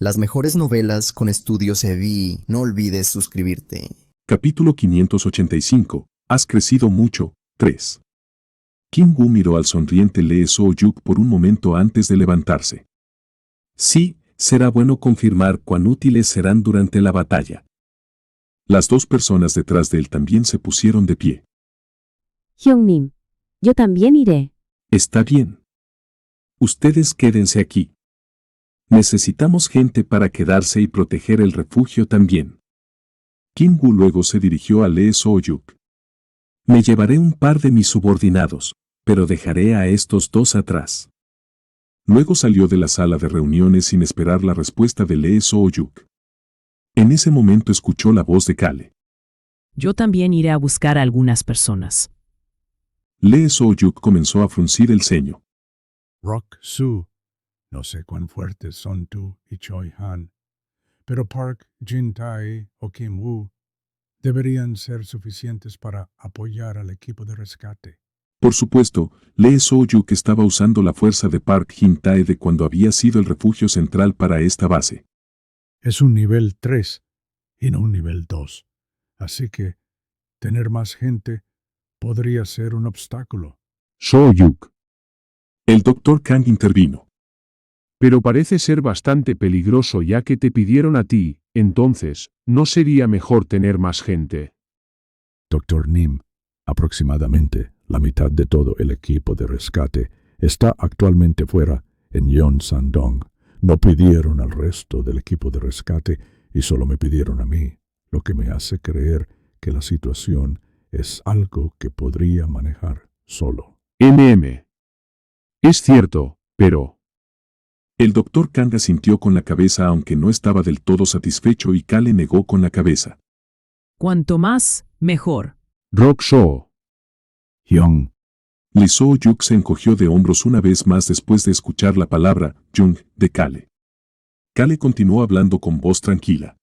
Las mejores novelas con Estudios EDI. No olvides suscribirte. Capítulo 585. Has crecido mucho. 3. Kim-woo miró al sonriente Lee So-yuk por un momento antes de levantarse. Sí, será bueno confirmar cuán útiles serán durante la batalla. Las dos personas detrás de él también se pusieron de pie. Hyungnim, yo también iré. Está bien. Ustedes quédense aquí. Necesitamos gente para quedarse y proteger el refugio también. Kim-woo luego se dirigió a Lee So-yuk. Me llevaré un par de mis subordinados, pero dejaré a estos dos atrás. Luego salió de la sala de reuniones sin esperar la respuesta de Lee So-yuk. En ese momento escuchó la voz de Kale. Yo también iré a buscar a algunas personas. Lee So-yuk comenzó a fruncir el ceño. Rock-soo, no sé cuán fuertes son tú y Choi-han, pero Park Jin-tae o Kim-woo deberían ser suficientes para apoyar al equipo de rescate. Por supuesto, Lee So-yuk estaba usando la fuerza de Park Jin-tae de cuando había sido el refugio central para esta base. Es un nivel 3 y no un nivel 2, así que tener más gente podría ser un obstáculo. So-yuk. El Dr. Kang intervino. Pero parece ser bastante peligroso ya que te pidieron a ti, entonces, ¿no sería mejor tener más gente? Dr. Nim, aproximadamente la mitad de todo el equipo de rescate está actualmente fuera en Yeonsan-dong. No pidieron al resto del equipo de rescate y solo me pidieron a mí, lo que me hace creer que la situación es algo que podría manejar solo. Es cierto, pero... El Dr. Kang asintió con la cabeza aunque no estaba del todo satisfecho y Kale negó con la cabeza. Cuanto más, mejor. Rock-soo. Hyung, Lee So-yuk se encogió de hombros una vez más después de escuchar la palabra Jung de Kale. Kale continuó hablando con voz tranquila.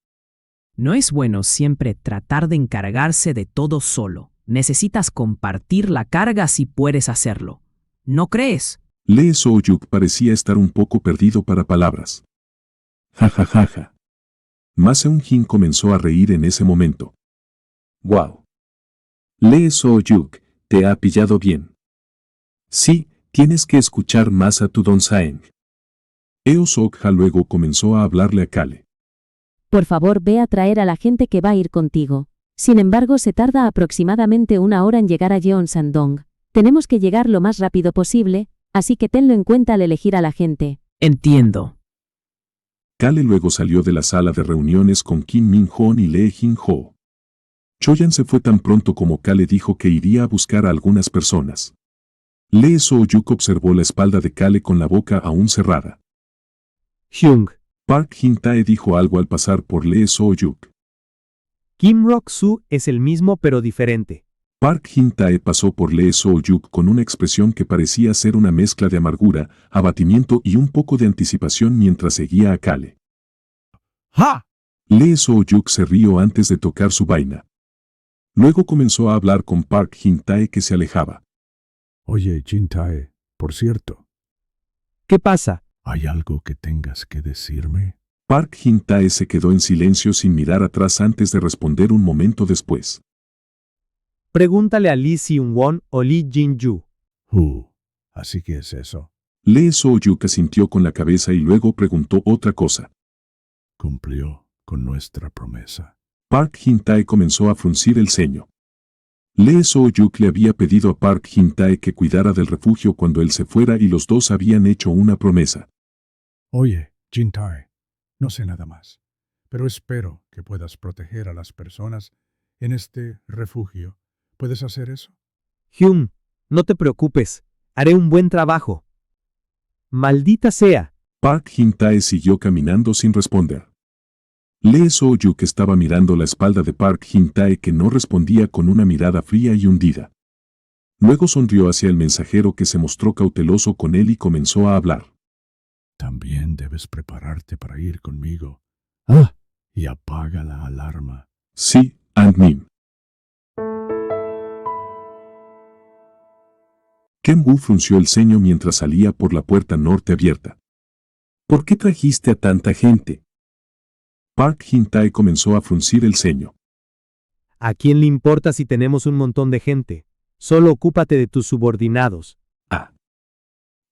No es bueno siempre tratar de encargarse de todo solo. Necesitas compartir la carga si puedes hacerlo. ¿No crees? Lee So-yuk parecía estar un poco perdido para palabras. Ja ja ja ja. Ma Seung-jin comenzó a reír en ese momento. Wow. Lee So-yuk, te ha pillado bien. Sí, tienes que escuchar más a tu Don Saeng. Eo Sok-ha luego comenzó a hablarle a Kale. Por favor, ve a traer a la gente que va a ir contigo. Sin embargo, se tarda aproximadamente 1 hora en llegar a Yeonsan-dong. Tenemos que llegar lo más rápido posible, así que tenlo en cuenta al elegir a la gente. Entiendo. Kale luego salió de la sala de reuniones con Kim Min-hoon y Lee Jin-ho. Choyan se fue tan pronto como Kale dijo que iría a buscar a algunas personas. Lee So-yuk observó la espalda de Kale con la boca aún cerrada. Hyung, Park Jin-tae dijo algo al pasar por Lee So-yuk. Kim Rock-soo es el mismo pero diferente. Park Jin-tae pasó por Lee So-yuk con una expresión que parecía ser una mezcla de amargura, abatimiento y un poco de anticipación mientras seguía a Kale. ¡Ja! Lee So-yuk se rió antes de tocar su vaina. Luego comenzó a hablar con Park Jin-tae que se alejaba. Oye, Jin-tae, por cierto, ¿Qué pasa? ¿hay algo que tengas que decirme? Park Jin-tae se quedó en silencio sin mirar atrás antes de responder un momento después. Pregúntale a Lee Seung-won o Lee Jin-yu. Así que es eso. Lee So-yuk asintió con la cabeza y luego preguntó otra cosa. Cumplió con nuestra promesa. Park Jin-tae comenzó a fruncir el ceño. Lee So-yuk le había pedido a Park Jin-tae que cuidara del refugio cuando él se fuera y los dos habían hecho una promesa. Oye, Jin-tae, no sé nada más, pero espero que puedas proteger a las personas en este refugio. ¿Puedes hacer eso? Hyung, no te preocupes, haré un buen trabajo. Maldita sea. Park Jin-tae siguió caminando sin responder. Lee So-yuk estaba mirando la espalda de Park Jin-tae que no respondía con una mirada fría y hundida. Luego sonrió hacia el mensajero que se mostró cauteloso con él y comenzó a hablar. También debes prepararte para ir conmigo. Y apaga la alarma. Sí, Admin. Kim-woo frunció el ceño mientras salía por la puerta norte abierta. ¿Por qué trajiste a tanta gente? Park Jin-tae comenzó a fruncir el ceño. ¿A quién le importa si tenemos un montón de gente? Solo ocúpate de tus subordinados. Ah.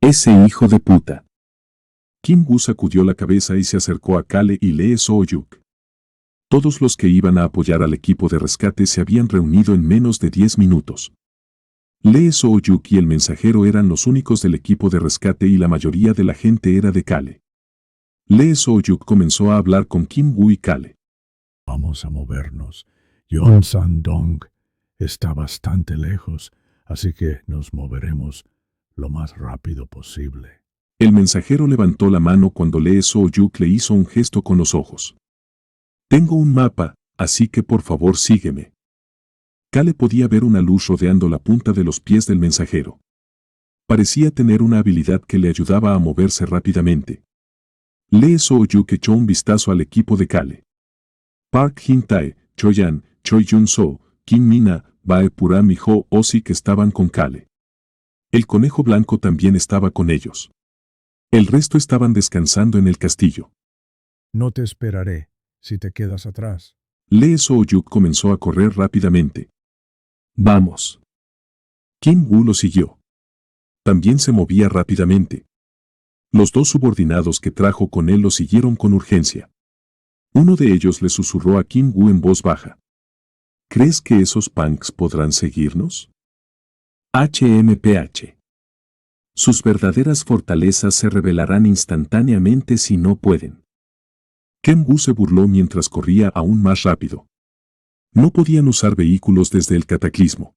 Ese hijo de puta. Kim-woo sacudió la cabeza y se acercó a Kale y Lee So-yuk. Todos los que iban a apoyar al equipo de rescate se habían reunido en menos de 10 minutos. Lee So-yuk y el mensajero eran los únicos del equipo de rescate y la mayoría de la gente era de Kale. Lee So-yuk comenzó a hablar con Kim-woo y Kale. Vamos a movernos. Yeon-san-dong está bastante lejos, así que nos moveremos lo más rápido posible. El mensajero levantó la mano cuando Lee So-yuk le hizo un gesto con los ojos. Tengo un mapa, así que por favor sígueme. Kale podía ver una luz rodeando la punta de los pies del mensajero. Parecía tener una habilidad que le ayudaba a moverse rápidamente. Lee So-yuk echó un vistazo al equipo de Kale. Park Jin-tae, Choi-yan, Choi Jun-soo, Kim Mina, Bae Puram y Ho Oh-sik estaban con Kale. El conejo blanco también estaba con ellos. El resto estaban descansando en el castillo. No te esperaré si te quedas atrás. Lee So-yuk comenzó a correr rápidamente. Vamos. Kim-woo lo siguió. También se movía rápidamente. Los dos subordinados que trajo con él lo siguieron con urgencia. Uno de ellos le susurró a Kim-woo en voz baja. ¿Crees que esos punks podrán seguirnos? HMPH. Sus verdaderas fortalezas se revelarán instantáneamente si no pueden. Kim-woo se burló mientras corría aún más rápido. No podían usar vehículos desde el cataclismo.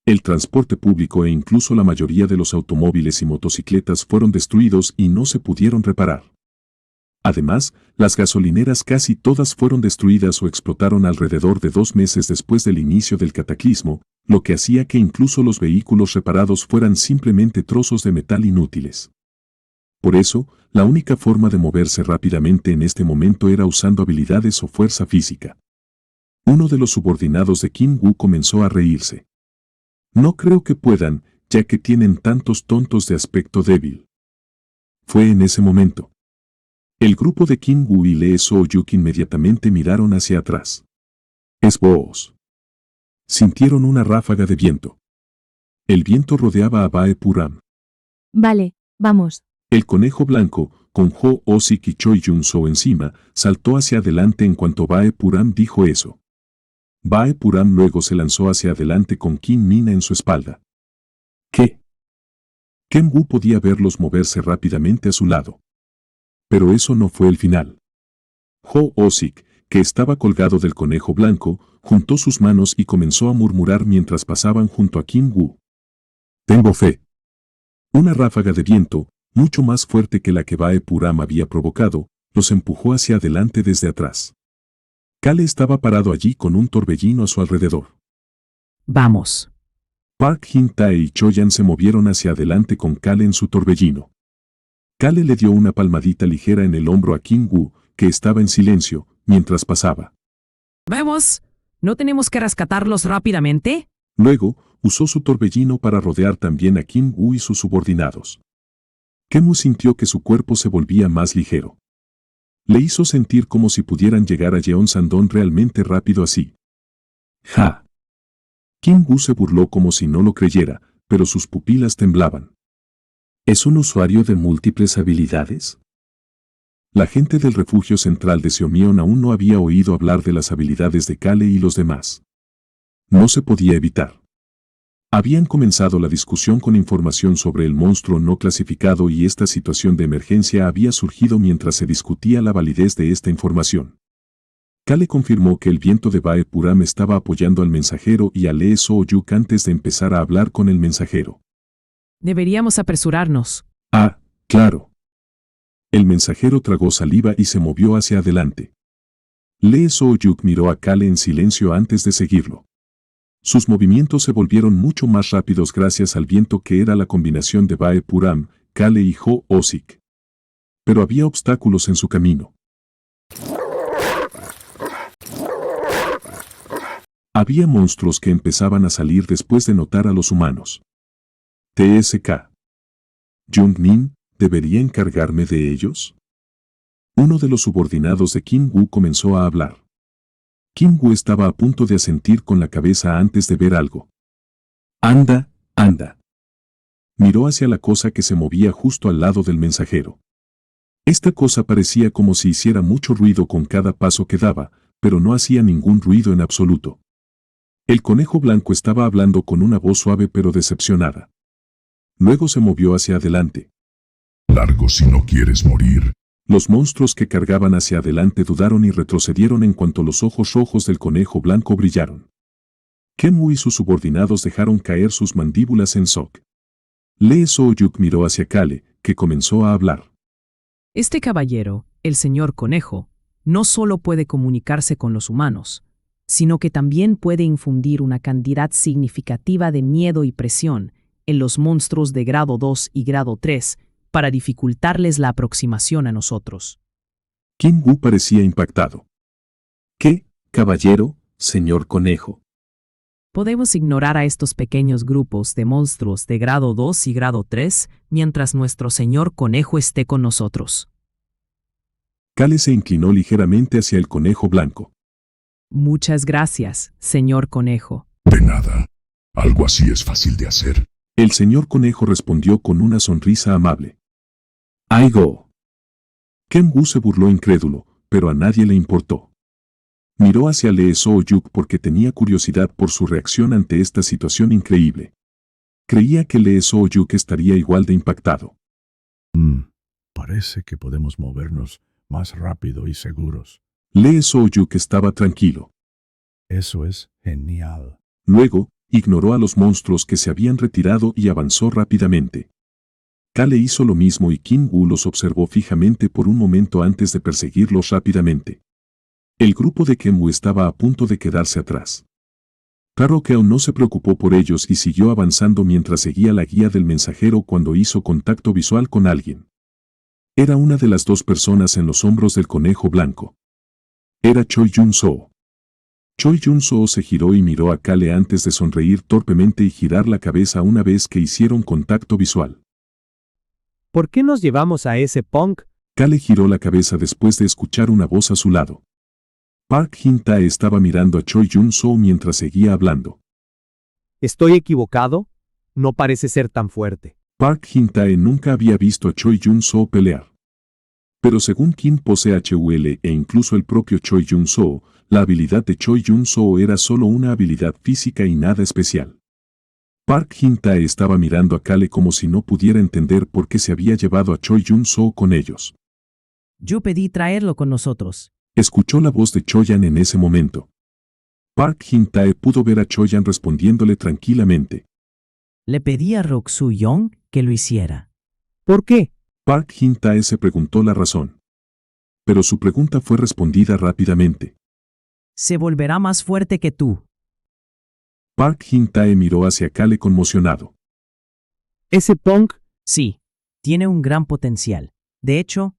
El transporte público e incluso la mayoría de los automóviles y motocicletas fueron destruidos y no se pudieron reparar. Además, las gasolineras casi todas fueron destruidas o explotaron alrededor de 2 meses después del inicio del cataclismo, lo que hacía que incluso los vehículos reparados fueran simplemente trozos de metal inútiles. Por eso, la única forma de moverse rápidamente en este momento era usando habilidades o fuerza física. Uno de los subordinados de Kim-woo comenzó a reírse. No creo que puedan, ya que tienen tantos tontos de aspecto débil. Fue en ese momento. El grupo de Kim-woo y Lee So-yuk inmediatamente miraron hacia atrás. Esboos. Sintieron una ráfaga de viento. El viento rodeaba a Bae Puram. Vale, vamos. El conejo blanco, con Ho Oh-sik y Choi Jun-soo encima, saltó hacia adelante en cuanto Bae Puram dijo eso. Bae Puram luego se lanzó hacia adelante con Kim Mina en su espalda. ¿Qué? Kim-woo podía verlos moverse rápidamente a su lado. Pero eso no fue el final. Ho Oh-sik, que estaba colgado del conejo blanco, juntó sus manos y comenzó a murmurar mientras pasaban junto a Kim-woo. Tengo fe. Una ráfaga de viento, mucho más fuerte que la que Bae Puram había provocado, los empujó hacia adelante desde atrás. Kale estaba parado allí con un torbellino a su alrededor. Vamos. Park Jin-tae y Choi-yan se movieron hacia adelante con Kale en su torbellino. Kale le dio una palmadita ligera en el hombro a Kim-woo, que estaba en silencio, mientras pasaba. Vamos. ¿No tenemos que rescatarlos rápidamente? Luego, usó su torbellino para rodear también a Kim-woo y sus subordinados. Kim-woo sintió que su cuerpo se volvía más ligero. Le hizo sentir como si pudieran llegar a Yeon-san-dong realmente rápido así. ¡Ja! Kim-woo se burló como si no lo creyera, pero sus pupilas temblaban. ¿Es un usuario de múltiples habilidades? La gente del refugio central de Seomyeon aún no había oído hablar de las habilidades de Kale y los demás. No se podía evitar. Habían comenzado la discusión con información sobre el monstruo no clasificado y esta situación de emergencia había surgido mientras se discutía la validez de esta información. Kale confirmó que el viento de Bae Puram estaba apoyando al mensajero y a Lee So-yuk antes de empezar a hablar con el mensajero. Deberíamos apresurarnos. Ah, claro. El mensajero tragó saliva y se movió hacia adelante. Lee So-yuk miró a Kale en silencio antes de seguirlo. Sus movimientos se volvieron mucho más rápidos gracias al viento que era la combinación de Bae Puram, Kale y Ho Oh-sik. Pero había obstáculos en su camino. Había monstruos que empezaban a salir después de notar a los humanos. TSK. ¿Jung-min debería encargarme de ellos? Uno de los subordinados de Kim Woo comenzó a hablar. Kim Woo estaba a punto de asentir con la cabeza antes de ver algo. Anda, anda. Miró hacia la cosa que se movía justo al lado del mensajero. Esta cosa parecía como si hiciera mucho ruido con cada paso que daba, pero no hacía ningún ruido en absoluto. El conejo blanco estaba hablando con una voz suave pero decepcionada. Luego se movió hacia adelante. Largo si no quieres morir. Los monstruos que cargaban hacia adelante dudaron y retrocedieron en cuanto los ojos rojos del conejo blanco brillaron. Kenmu y sus subordinados dejaron caer sus mandíbulas en shock. Lee So-yuk miró hacia Kale, que comenzó a hablar. Este caballero, el señor conejo, no solo puede comunicarse con los humanos, sino que también puede infundir una cantidad significativa de miedo y presión en los monstruos de grado 2 y grado 3 para dificultarles la aproximación a nosotros. Kim Woo parecía impactado. ¿Qué, caballero, señor conejo? Podemos ignorar a estos pequeños grupos de monstruos de grado 2 y grado 3 mientras nuestro señor conejo esté con nosotros. Kale se inclinó ligeramente hacia el conejo blanco. Muchas gracias, señor conejo. De nada. Algo así es fácil de hacer. El señor conejo respondió con una sonrisa amable. ¡Ay go! Ken Woo se burló incrédulo, pero a nadie le importó. Miró hacia Lee So-yuk porque tenía curiosidad por su reacción ante esta situación increíble. Creía que Lee So-yuk estaría igual de impactado. Parece que podemos movernos más rápido y seguros. Lee So-yuk estaba tranquilo. Eso es genial. Luego, ignoró a los monstruos que se habían retirado y avanzó rápidamente. Kale hizo lo mismo y Kim Woo los observó fijamente por un momento antes de perseguirlos rápidamente. El grupo de Kenmu estaba a punto de quedarse atrás. Claro que aún no se preocupó por ellos y siguió avanzando mientras seguía la guía del mensajero cuando hizo contacto visual con alguien. Era una de las dos personas en los hombros del conejo blanco. Era Choi Jun-soo. Choi Jun-soo se giró y miró a Kale antes de sonreír torpemente y girar la cabeza una vez que hicieron contacto visual. ¿Por qué nos llevamos a ese punk? Kale giró la cabeza después de escuchar una voz a su lado. Park Jin-tae estaba mirando a Choi Jun-soo mientras seguía hablando. ¿Estoy equivocado? No parece ser tan fuerte. Park Jin-tae nunca había visto a Choi Jun-soo pelear. Pero según Kim Poe-Chul e incluso el propio Choi Jun-soo, la habilidad de Choi Jun-soo era solo una habilidad física y nada especial. Park Jin-tae estaba mirando a Kale como si no pudiera entender por qué se había llevado a Choi Jun-soo con ellos. Yo pedí traerlo con nosotros. Escuchó la voz de Choyan en ese momento. Park Jin-tae pudo ver a Choyan respondiéndole tranquilamente. Le pedí a Roxu Young que lo hiciera. ¿Por qué? Park Jin-tae se preguntó la razón. Pero su pregunta fue respondida rápidamente. Se volverá más fuerte que tú. Park Jin-tae miró hacia Kale conmocionado. ¿Ese punk? Sí, tiene un gran potencial. De hecho,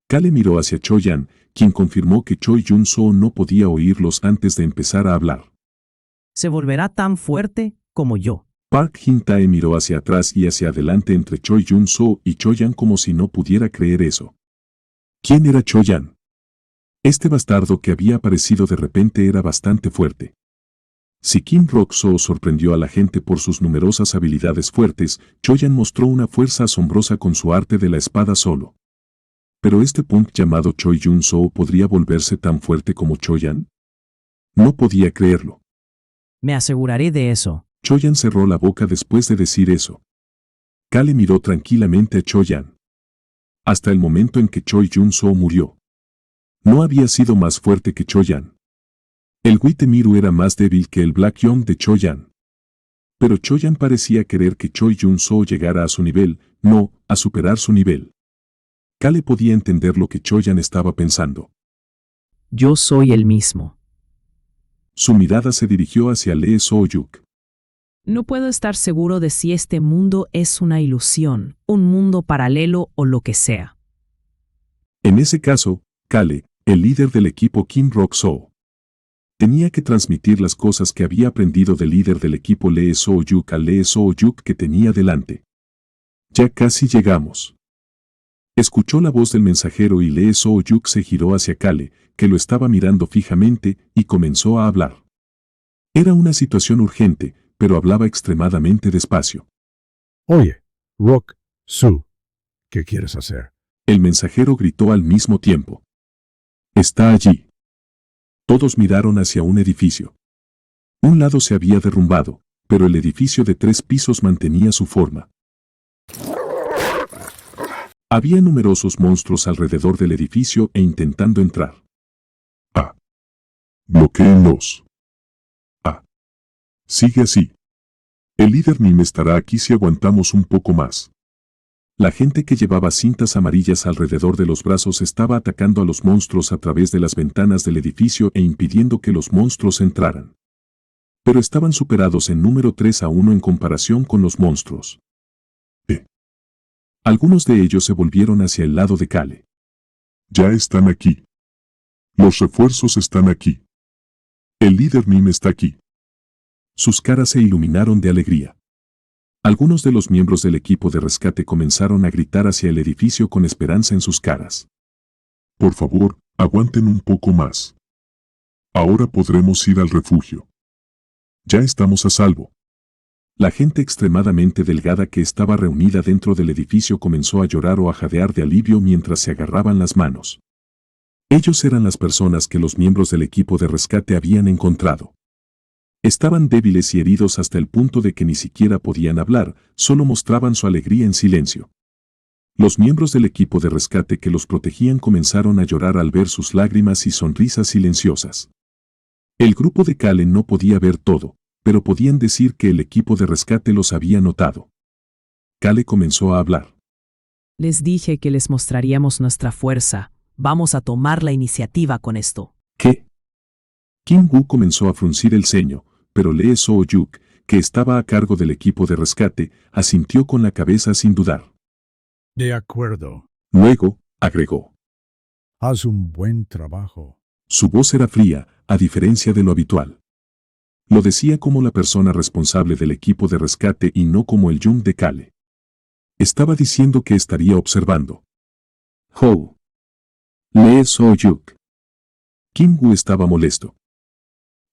Kale miró hacia Choyan, quien confirmó que Choi Jun-soo no podía oírlos antes de empezar a hablar. se volverá tan fuerte como yo. Park Jin-tae miró hacia atrás y hacia adelante entre Choi Jun-soo y Choyan como si no pudiera creer eso. ¿Quién era Choyan? Este bastardo que había aparecido de repente era bastante fuerte. Si Kim Rock-soo sorprendió a la gente por sus numerosas habilidades fuertes, Choyan mostró una fuerza asombrosa con su arte de la espada solo. ¿Pero este punk llamado Choi Jun-soo podría volverse tan fuerte como Choyan? No podía creerlo. Me aseguraré de eso. Choyan cerró la boca después de decir eso. Kale miró tranquilamente a Choyan. Hasta el momento en que Choi Jun-soo murió. No había sido más fuerte que Choyan. El Witemiru era más débil que el Black Young de Choyan. Pero Choyan parecía querer que Choi Jun-soo llegara a su nivel, no a superar su nivel. Kale podía entender lo que Choyan estaba pensando. Yo soy el mismo. Su mirada se dirigió hacia Lee So-yuk. No puedo estar seguro de si este mundo es una ilusión, un mundo paralelo o lo que sea. En ese caso, Kale, el líder del equipo Kim Rock-soo, tenía que transmitir las cosas que había aprendido del líder del equipo Lee So-yuk al Lee So-yuk que tenía delante. Ya casi llegamos. Escuchó la voz del mensajero y Lee Soo-yuk se giró hacia Kale, que lo estaba mirando fijamente, y comenzó a hablar. Era una situación urgente, pero hablaba extremadamente despacio. Oye, Rock, Sue, ¿qué quieres hacer? El mensajero gritó al mismo tiempo. Está allí. Todos miraron hacia un edificio. Un lado se había derrumbado, pero el edificio de 3 pisos mantenía su forma. Había numerosos monstruos alrededor del edificio e intentando entrar. Bloquéenlos. Sigue así. El líder Nim estará aquí si aguantamos un poco más. La gente que llevaba cintas amarillas alrededor de los brazos estaba atacando a los monstruos a través de las ventanas del edificio e impidiendo que los monstruos entraran. Pero estaban superados en número 3-1 en comparación con los monstruos. Algunos de ellos se volvieron hacia el lado de Kale. Ya están aquí. Los refuerzos están aquí. El líder Nim está aquí. Sus caras se iluminaron de alegría. Algunos de los miembros del equipo de rescate comenzaron a gritar hacia el edificio con esperanza en sus caras. Por favor, aguanten un poco más. Ahora podremos ir al refugio. Ya estamos a salvo. La gente extremadamente delgada que estaba reunida dentro del edificio comenzó a llorar o a jadear de alivio mientras se agarraban las manos. Ellos eran las personas que los miembros del equipo de rescate habían encontrado. Estaban débiles y heridos hasta el punto de que ni siquiera podían hablar, solo mostraban su alegría en silencio. Los miembros del equipo de rescate que los protegían comenzaron a llorar al ver sus lágrimas y sonrisas silenciosas. El grupo de Kale no podía ver todo, pero podían decir que el equipo de rescate los había notado. Kale comenzó a hablar. Les dije que les mostraríamos nuestra fuerza. Vamos a tomar la iniciativa con esto. ¿Qué? Kim-woo comenzó a fruncir el ceño, pero Lee Soo-yuk, que estaba a cargo del equipo de rescate, asintió con la cabeza sin dudar. De acuerdo. Luego, agregó. Haz un buen trabajo. Su voz era fría, a diferencia de lo habitual. Lo decía como la persona responsable del equipo de rescate y no como el Jung de Kale. Estaba diciendo que estaría observando. Ho. Lee Soo-yuk. Kim-woo estaba molesto.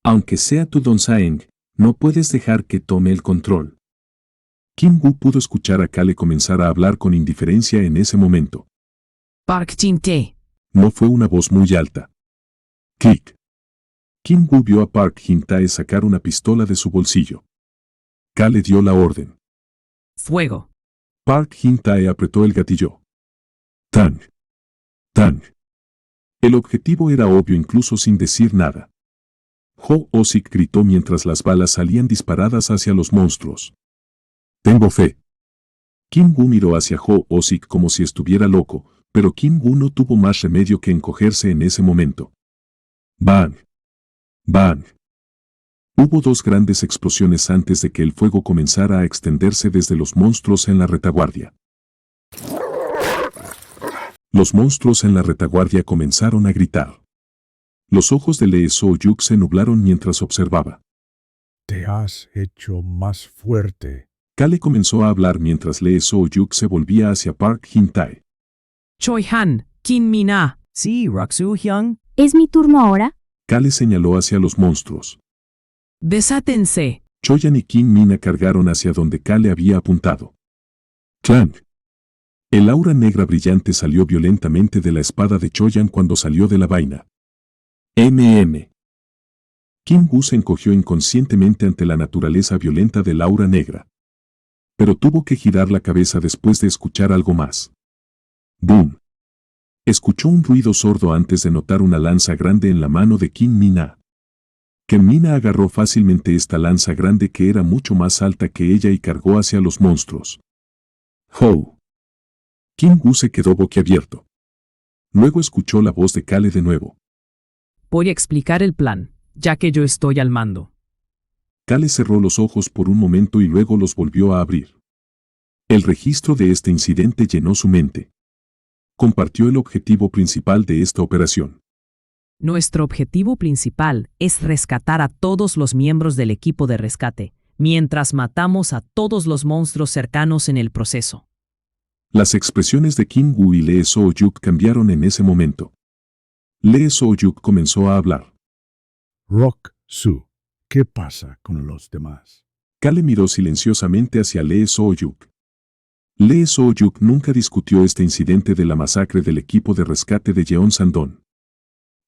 Aunque sea tu Don Saeng, no puedes dejar que tome el control. Kim-woo pudo escuchar a Kale comenzar a hablar con indiferencia en ese momento. Park Jin-tae. No fue una voz muy alta. Clic. Kim-woo vio a Park Jin-tae sacar una pistola de su bolsillo. Kale dio la orden. Fuego. Park Jin-tae apretó el gatillo. Tang. Tang. El objetivo era obvio incluso sin decir nada. Ho Oh-sik gritó mientras las balas salían disparadas hacia los monstruos. Tengo fe. Kim-woo miró hacia Ho Oh-sik como si estuviera loco, pero Kim-woo no tuvo más remedio que encogerse en ese momento. ¡Bang! ¡Bang! Hubo 2 grandes explosiones antes de que el fuego comenzara a extenderse desde los monstruos en la retaguardia. Los monstruos en la retaguardia comenzaron a gritar. Los ojos de Lee Soo-yuk se nublaron mientras observaba. Te has hecho más fuerte. Kale comenzó a hablar mientras Lee Soo-yuk se volvía hacia Park Jin-tae. Choi-han, Kim Min-ah. Sí, Roxu-hyung. ¿Es mi turno ahora? Kale señaló hacia los monstruos. Desátense. Choyan y Kim Mina cargaron hacia donde Kale había apuntado. ¡Clang! El aura negra brillante salió violentamente de la espada de Choyan cuando salió de la vaina. Kim-woo se encogió inconscientemente ante la naturaleza violenta del aura negra. Pero tuvo que girar la cabeza después de escuchar algo más. ¡Boom! Escuchó un ruido sordo antes de notar una lanza grande en la mano de Kim Min-ah. Kim Min-ah agarró fácilmente esta lanza grande que era mucho más alta que ella y cargó hacia los monstruos. ¡Ho! Kim-woo se quedó boquiabierto. Luego escuchó la voz de Kale de nuevo. Voy a explicar el plan, ya que yo estoy al mando. Kale cerró los ojos por un momento y luego los volvió a abrir. El registro de este incidente llenó su mente. Compartió el objetivo principal de esta operación. Nuestro objetivo principal es rescatar a todos los miembros del equipo de rescate, mientras matamos a todos los monstruos cercanos en el proceso. Las expresiones de Kim Woo y Lee So-yuk cambiaron en ese momento. Lee So-yuk comenzó a hablar. Rock-soo, ¿qué pasa con los demás? Kale miró silenciosamente hacia Lee So-yuk. Lee So-yuk nunca discutió este incidente de la masacre del equipo de rescate de Jeonsan-don.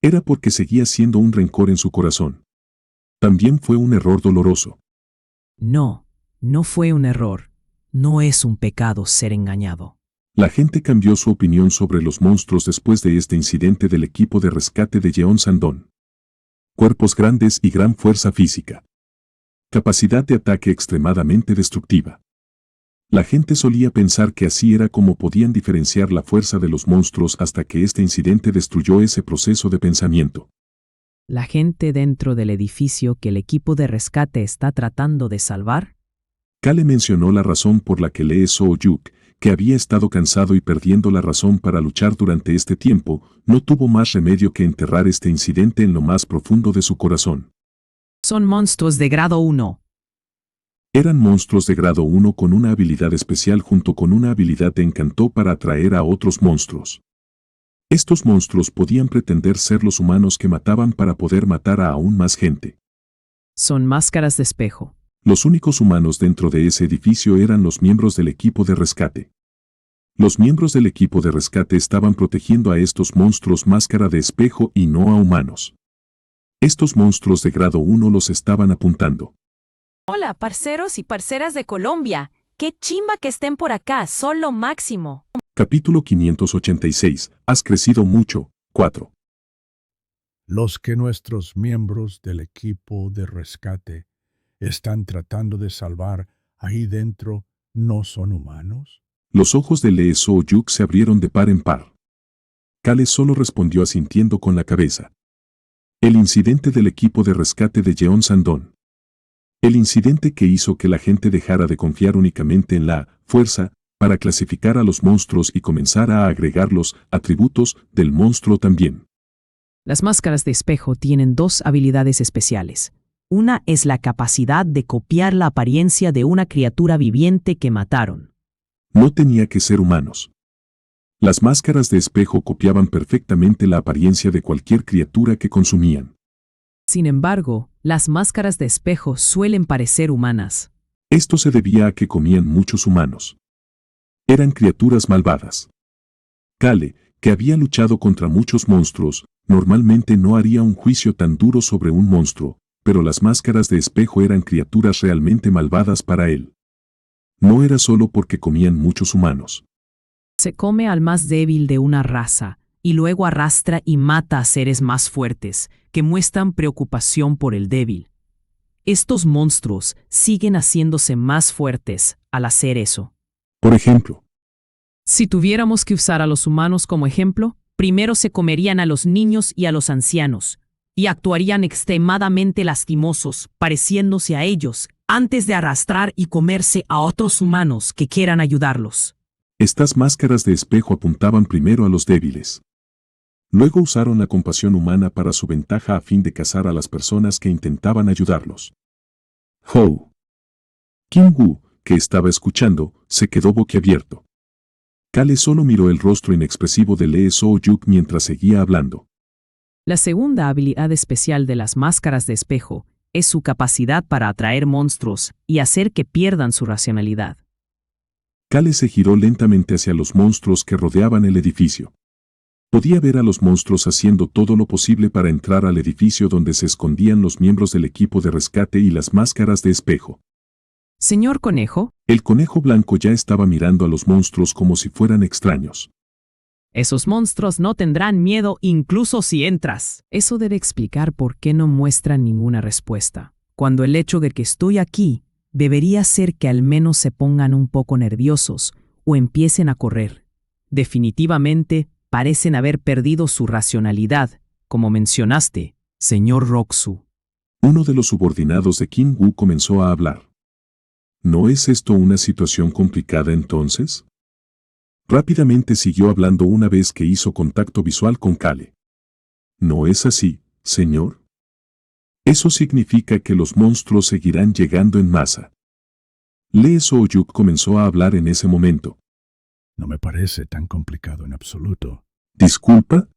Era porque seguía siendo un rencor en su corazón. También fue un error doloroso. No, no fue un error. No es un pecado ser engañado. La gente cambió su opinión sobre los monstruos después de este incidente del equipo de rescate de Jeonsan-don. Cuerpos grandes y gran fuerza física. Capacidad de ataque extremadamente destructiva. La gente solía pensar que así era como podían diferenciar la fuerza de los monstruos hasta que este incidente destruyó ese proceso de pensamiento. La gente dentro del edificio que el equipo de rescate está tratando de salvar. Kale mencionó la razón por la que Lee So-yuk, que había estado cansado y perdiendo la razón para luchar durante este tiempo, no tuvo más remedio que enterrar este incidente en lo más profundo de su corazón. Son monstruos de grado 1. Eran monstruos de grado 1 con una habilidad especial junto con una habilidad de encanto para atraer a otros monstruos. Estos monstruos podían pretender ser los humanos que mataban para poder matar a aún más gente. Son máscaras de espejo. Los únicos humanos dentro de ese edificio eran los miembros del equipo de rescate. Los miembros del equipo de rescate estaban protegiendo a estos monstruos máscara de espejo y no a humanos. Estos monstruos de grado 1 los estaban apuntando. Hola, parceros y parceras de Colombia. Qué chimba que estén por acá, son lo máximo. Capítulo 586. Has crecido mucho. 4. Los que nuestros miembros del equipo de rescate están tratando de salvar ahí dentro no son humanos. Los ojos de Lee So-yuk se abrieron de par en par. Kale solo respondió asintiendo con la cabeza. El incidente del equipo de rescate de Jeonsan-don. El incidente que hizo que la gente dejara de confiar únicamente en la fuerza para clasificar a los monstruos y comenzar a agregar los atributos del monstruo también. Las máscaras de espejo tienen dos habilidades especiales. Una es la capacidad de copiar la apariencia de una criatura viviente que mataron. No tenía que ser humanos. Las máscaras de espejo copiaban perfectamente la apariencia de cualquier criatura que consumían. Sin embargo, las máscaras de espejo suelen parecer humanas. Esto se debía a que comían muchos humanos. Eran criaturas malvadas. Kale, que había luchado contra muchos monstruos, normalmente no haría un juicio tan duro sobre un monstruo, pero las máscaras de espejo eran criaturas realmente malvadas para él. No era solo porque comían muchos humanos. Se come al más débil de una raza, y luego arrastra y mata a seres más fuertes, que muestran preocupación por el débil. Estos monstruos siguen haciéndose más fuertes al hacer eso. Por ejemplo, si tuviéramos que usar a los humanos como ejemplo, primero se comerían a los niños y a los ancianos, y actuarían extremadamente lastimosos, pareciéndose a ellos, antes de arrastrar y comerse a otros humanos que quieran ayudarlos. Estas máscaras de espejo apuntaban primero a los débiles. Luego usaron la compasión humana para su ventaja a fin de cazar a las personas que intentaban ayudarlos. Ho. Kim Woo, que estaba escuchando, se quedó boquiabierto. Kale solo miró el rostro inexpresivo de Lee So-yuk mientras seguía hablando. La segunda habilidad especial de las máscaras de espejo es su capacidad para atraer monstruos y hacer que pierdan su racionalidad. Kale se giró lentamente hacia los monstruos que rodeaban el edificio. Podía ver a los monstruos haciendo todo lo posible para entrar al edificio donde se escondían los miembros del equipo de rescate y las máscaras de espejo. Señor Conejo, el conejo blanco ya estaba mirando a los monstruos como si fueran extraños. Esos monstruos no tendrán miedo incluso si entras. Eso debe explicar por qué no muestran ninguna respuesta, cuando el hecho de que estoy aquí debería ser que al menos se pongan un poco nerviosos o empiecen a correr. Definitivamente, parecen haber perdido su racionalidad, como mencionaste, señor Rock-soo. Uno de los subordinados de Kim Woo comenzó a hablar. ¿No es esto una situación complicada entonces? Rápidamente siguió hablando una vez que hizo contacto visual con Kale. ¿No es así, señor? Eso significa que los monstruos seguirán llegando en masa. Lee So-yuk comenzó a hablar en ese momento. No me parece tan complicado en absoluto. ¿Disculpa?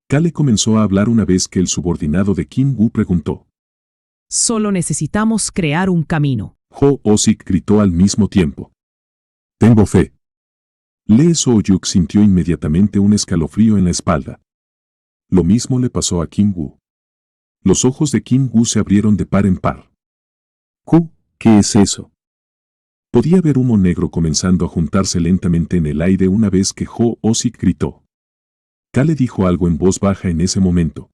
Kale comenzó a hablar una vez que el subordinado de Kim Woo preguntó. Solo necesitamos crear un camino. Ho Oh-sik gritó al mismo tiempo. Tengo fe. Lee So-yuk sintió inmediatamente un escalofrío en la espalda. Lo mismo le pasó a Kim Woo. Los ojos de Kim Woo se abrieron de par en par. ¿Qué es eso? Podía ver humo negro comenzando a juntarse lentamente en el aire una vez que Ho Oh-sik gritó. Kale dijo algo en voz baja en ese momento.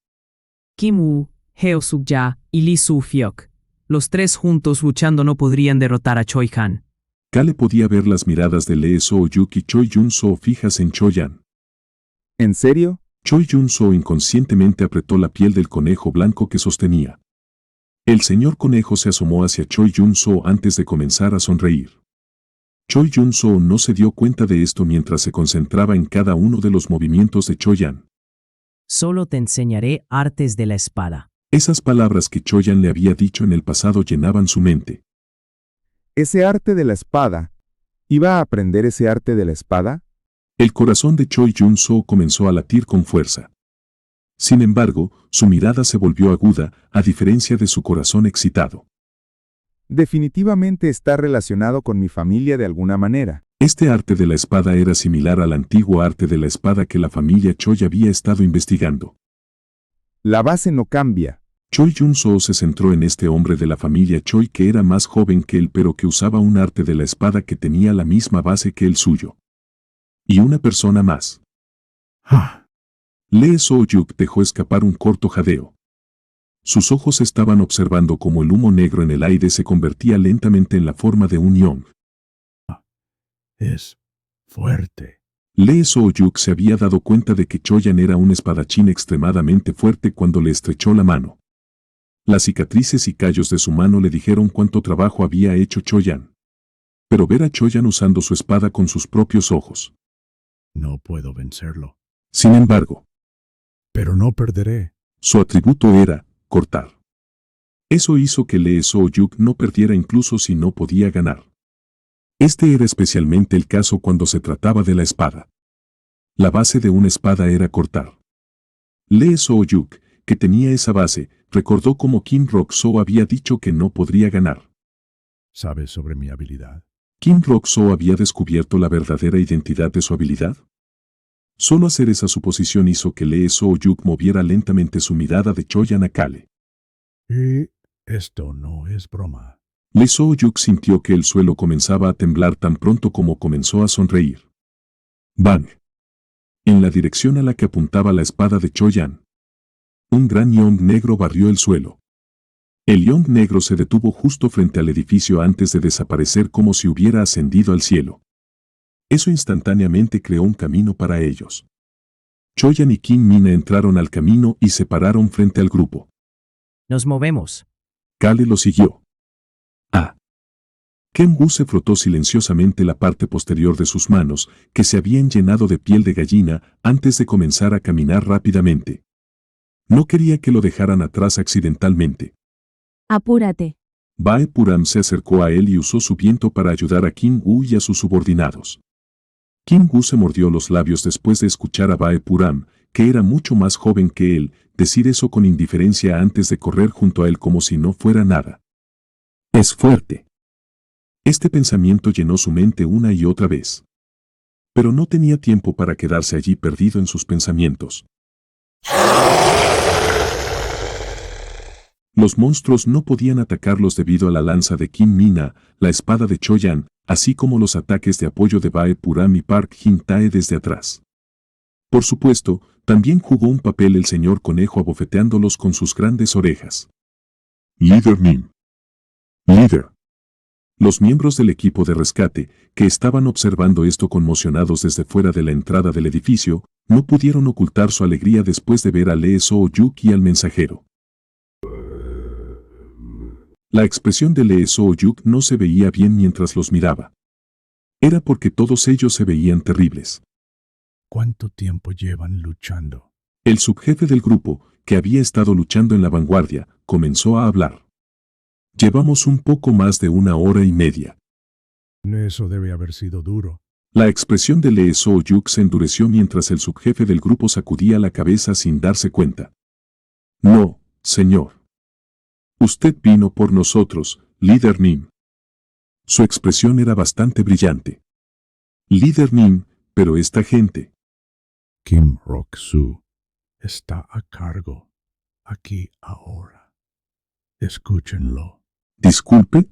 Kim Woo, Heo Suk-ya y Lee Soo-hyuk. Los tres juntos luchando no podrían derrotar a Choi Han. Kale podía ver las miradas de Lee So-yuk y Choi Jun-soo fijas en Choi-yan. ¿En serio? Choi Jun-soo inconscientemente apretó la piel del conejo blanco que sostenía. El señor conejo se asomó hacia Choi Jun-soo antes de comenzar a sonreír. Choi Jun-soo no se dio cuenta de esto mientras se concentraba en cada uno de los movimientos de Choi-yan. Solo te enseñaré artes de la espada. Esas palabras que Choi-yan le había dicho en el pasado llenaban su mente. ¿Ese arte de la espada? ¿Iba a aprender ese arte de la espada? El corazón de Choi Jun-soo comenzó a latir con fuerza. Sin embargo, su mirada se volvió aguda, a diferencia de su corazón excitado. Definitivamente está relacionado con mi familia de alguna manera. Este arte de la espada era similar al antiguo arte de la espada que la familia Choi había estado investigando. La base no cambia. Choi Jun-soo se centró en este hombre de la familia Choi que era más joven que él pero que usaba un arte de la espada que tenía la misma base que el suyo. Y una persona más. Lee So-yuk dejó escapar un corto jadeo. Sus ojos estaban observando cómo el humo negro en el aire se convertía lentamente en la forma de un yong. Es fuerte. Lee So-yuk se había dado cuenta de que Choi-yan era un espadachín extremadamente fuerte cuando le estrechó la mano. Las cicatrices y callos de su mano le dijeron cuánto trabajo había hecho Choi-yan. Pero ver a Choi-yan usando su espada con sus propios ojos. No puedo vencerlo. Sin embargo, pero no perderé. Su atributo era cortar. Eso hizo que Lee So-yuk no perdiera incluso si no podía ganar. Este era especialmente el caso cuando se trataba de la espada. La base de una espada era cortar. Lee So-yuk, que tenía esa base, recordó cómo Kim Rok-soo había dicho que no podría ganar. ¿Sabes sobre mi habilidad? ¿Kim Rok-soo había descubierto la verdadera identidad de su habilidad? Solo hacer esa suposición hizo que Lee So-yuk moviera lentamente su mirada de Choi-yan a Kale. Y esto no es broma. Lee So-yuk sintió que el suelo comenzaba a temblar tan pronto como comenzó a sonreír. ¡Bang! En la dirección a la que apuntaba la espada de Choi-yan. Un gran yong negro barrió el suelo. El yong negro se detuvo justo frente al edificio antes de desaparecer como si hubiera ascendido al cielo. Eso instantáneamente creó un camino para ellos. Choi-yan y Kim Mina entraron al camino y se pararon frente al grupo. Nos movemos. Kale lo siguió. Kim Woo se frotó silenciosamente la parte posterior de sus manos, que se habían llenado de piel de gallina, antes de comenzar a caminar rápidamente. No quería que lo dejaran atrás accidentalmente. Apúrate. Bae Puram se acercó a él y usó su viento para ayudar a Kim Woo y a sus subordinados. Kim Woo se mordió los labios después de escuchar a Bae Puram, que era mucho más joven que él, decir eso con indiferencia antes de correr junto a él como si no fuera nada. Es fuerte. Este pensamiento llenó su mente una y otra vez. Pero no tenía tiempo para quedarse allí perdido en sus pensamientos. Los monstruos no podían atacarlos debido a la lanza de Kim Mina, la espada de Choi-yan, así como los ataques de apoyo de Bae Puram y Park Jin-tae desde atrás. Por supuesto, también jugó un papel el señor conejo abofeteándolos con sus grandes orejas. Líder Nim. Líder. Los miembros del equipo de rescate, que estaban observando esto conmocionados desde fuera de la entrada del edificio, no pudieron ocultar su alegría después de ver a Lee So-yuk y al mensajero. La expresión de Lee So-yuk no se veía bien mientras los miraba. Era porque todos ellos se veían terribles. ¿Cuánto tiempo llevan luchando? El subjefe del grupo, que había estado luchando en la vanguardia, comenzó a hablar. Llevamos un poco más de 1 hora y media. Eso debe haber sido duro. La expresión de Lee So-yuk se endureció mientras el subjefe del grupo sacudía la cabeza sin darse cuenta. No, señor. Usted vino por nosotros, líder Nim. Su expresión era bastante brillante. Líder Nim, pero esta gente. Kim Rok-soo está a cargo, aquí ahora. Escúchenlo. Disculpe.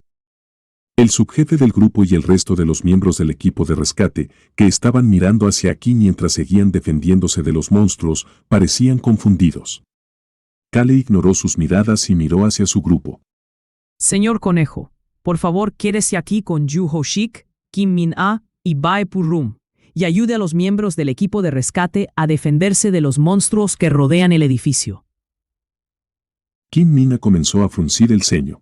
El subjefe del grupo y el resto de los miembros del equipo de rescate, que estaban mirando hacia aquí mientras seguían defendiéndose de los monstruos, parecían confundidos. Kale ignoró sus miradas y miró hacia su grupo. Señor Conejo, por favor quédese aquí con Yu Ho-shik, Kim Min-a y Bae Pur-rum, y ayude a los miembros del equipo de rescate a defenderse de los monstruos que rodean el edificio. Kim Min-a comenzó a fruncir el ceño.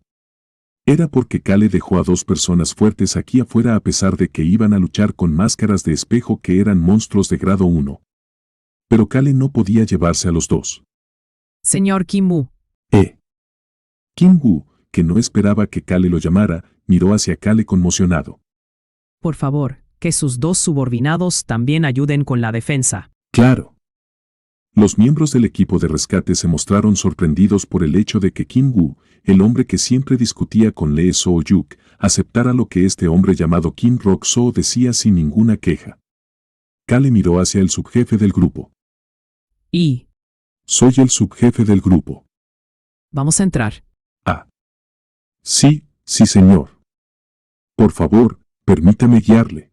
Era porque Kale dejó a 2 personas fuertes aquí afuera a pesar de que iban a luchar con máscaras de espejo que eran monstruos de grado 1. Pero Kale no podía llevarse a los 2. Señor Kim-woo. Kim-woo, que no esperaba que Kale lo llamara, miró hacia Kale conmocionado. Por favor, que sus 2 subordinados también ayuden con la defensa. Claro. Los miembros del equipo de rescate se mostraron sorprendidos por el hecho de que Kim-woo, el hombre que siempre discutía con Lee So-yuk, aceptara lo que este hombre llamado Kim Rok-soo decía sin ninguna queja. Kale miró hacia el subjefe del grupo. Soy el subjefe del grupo. Vamos a entrar. Sí, señor. Por favor, permítame guiarle.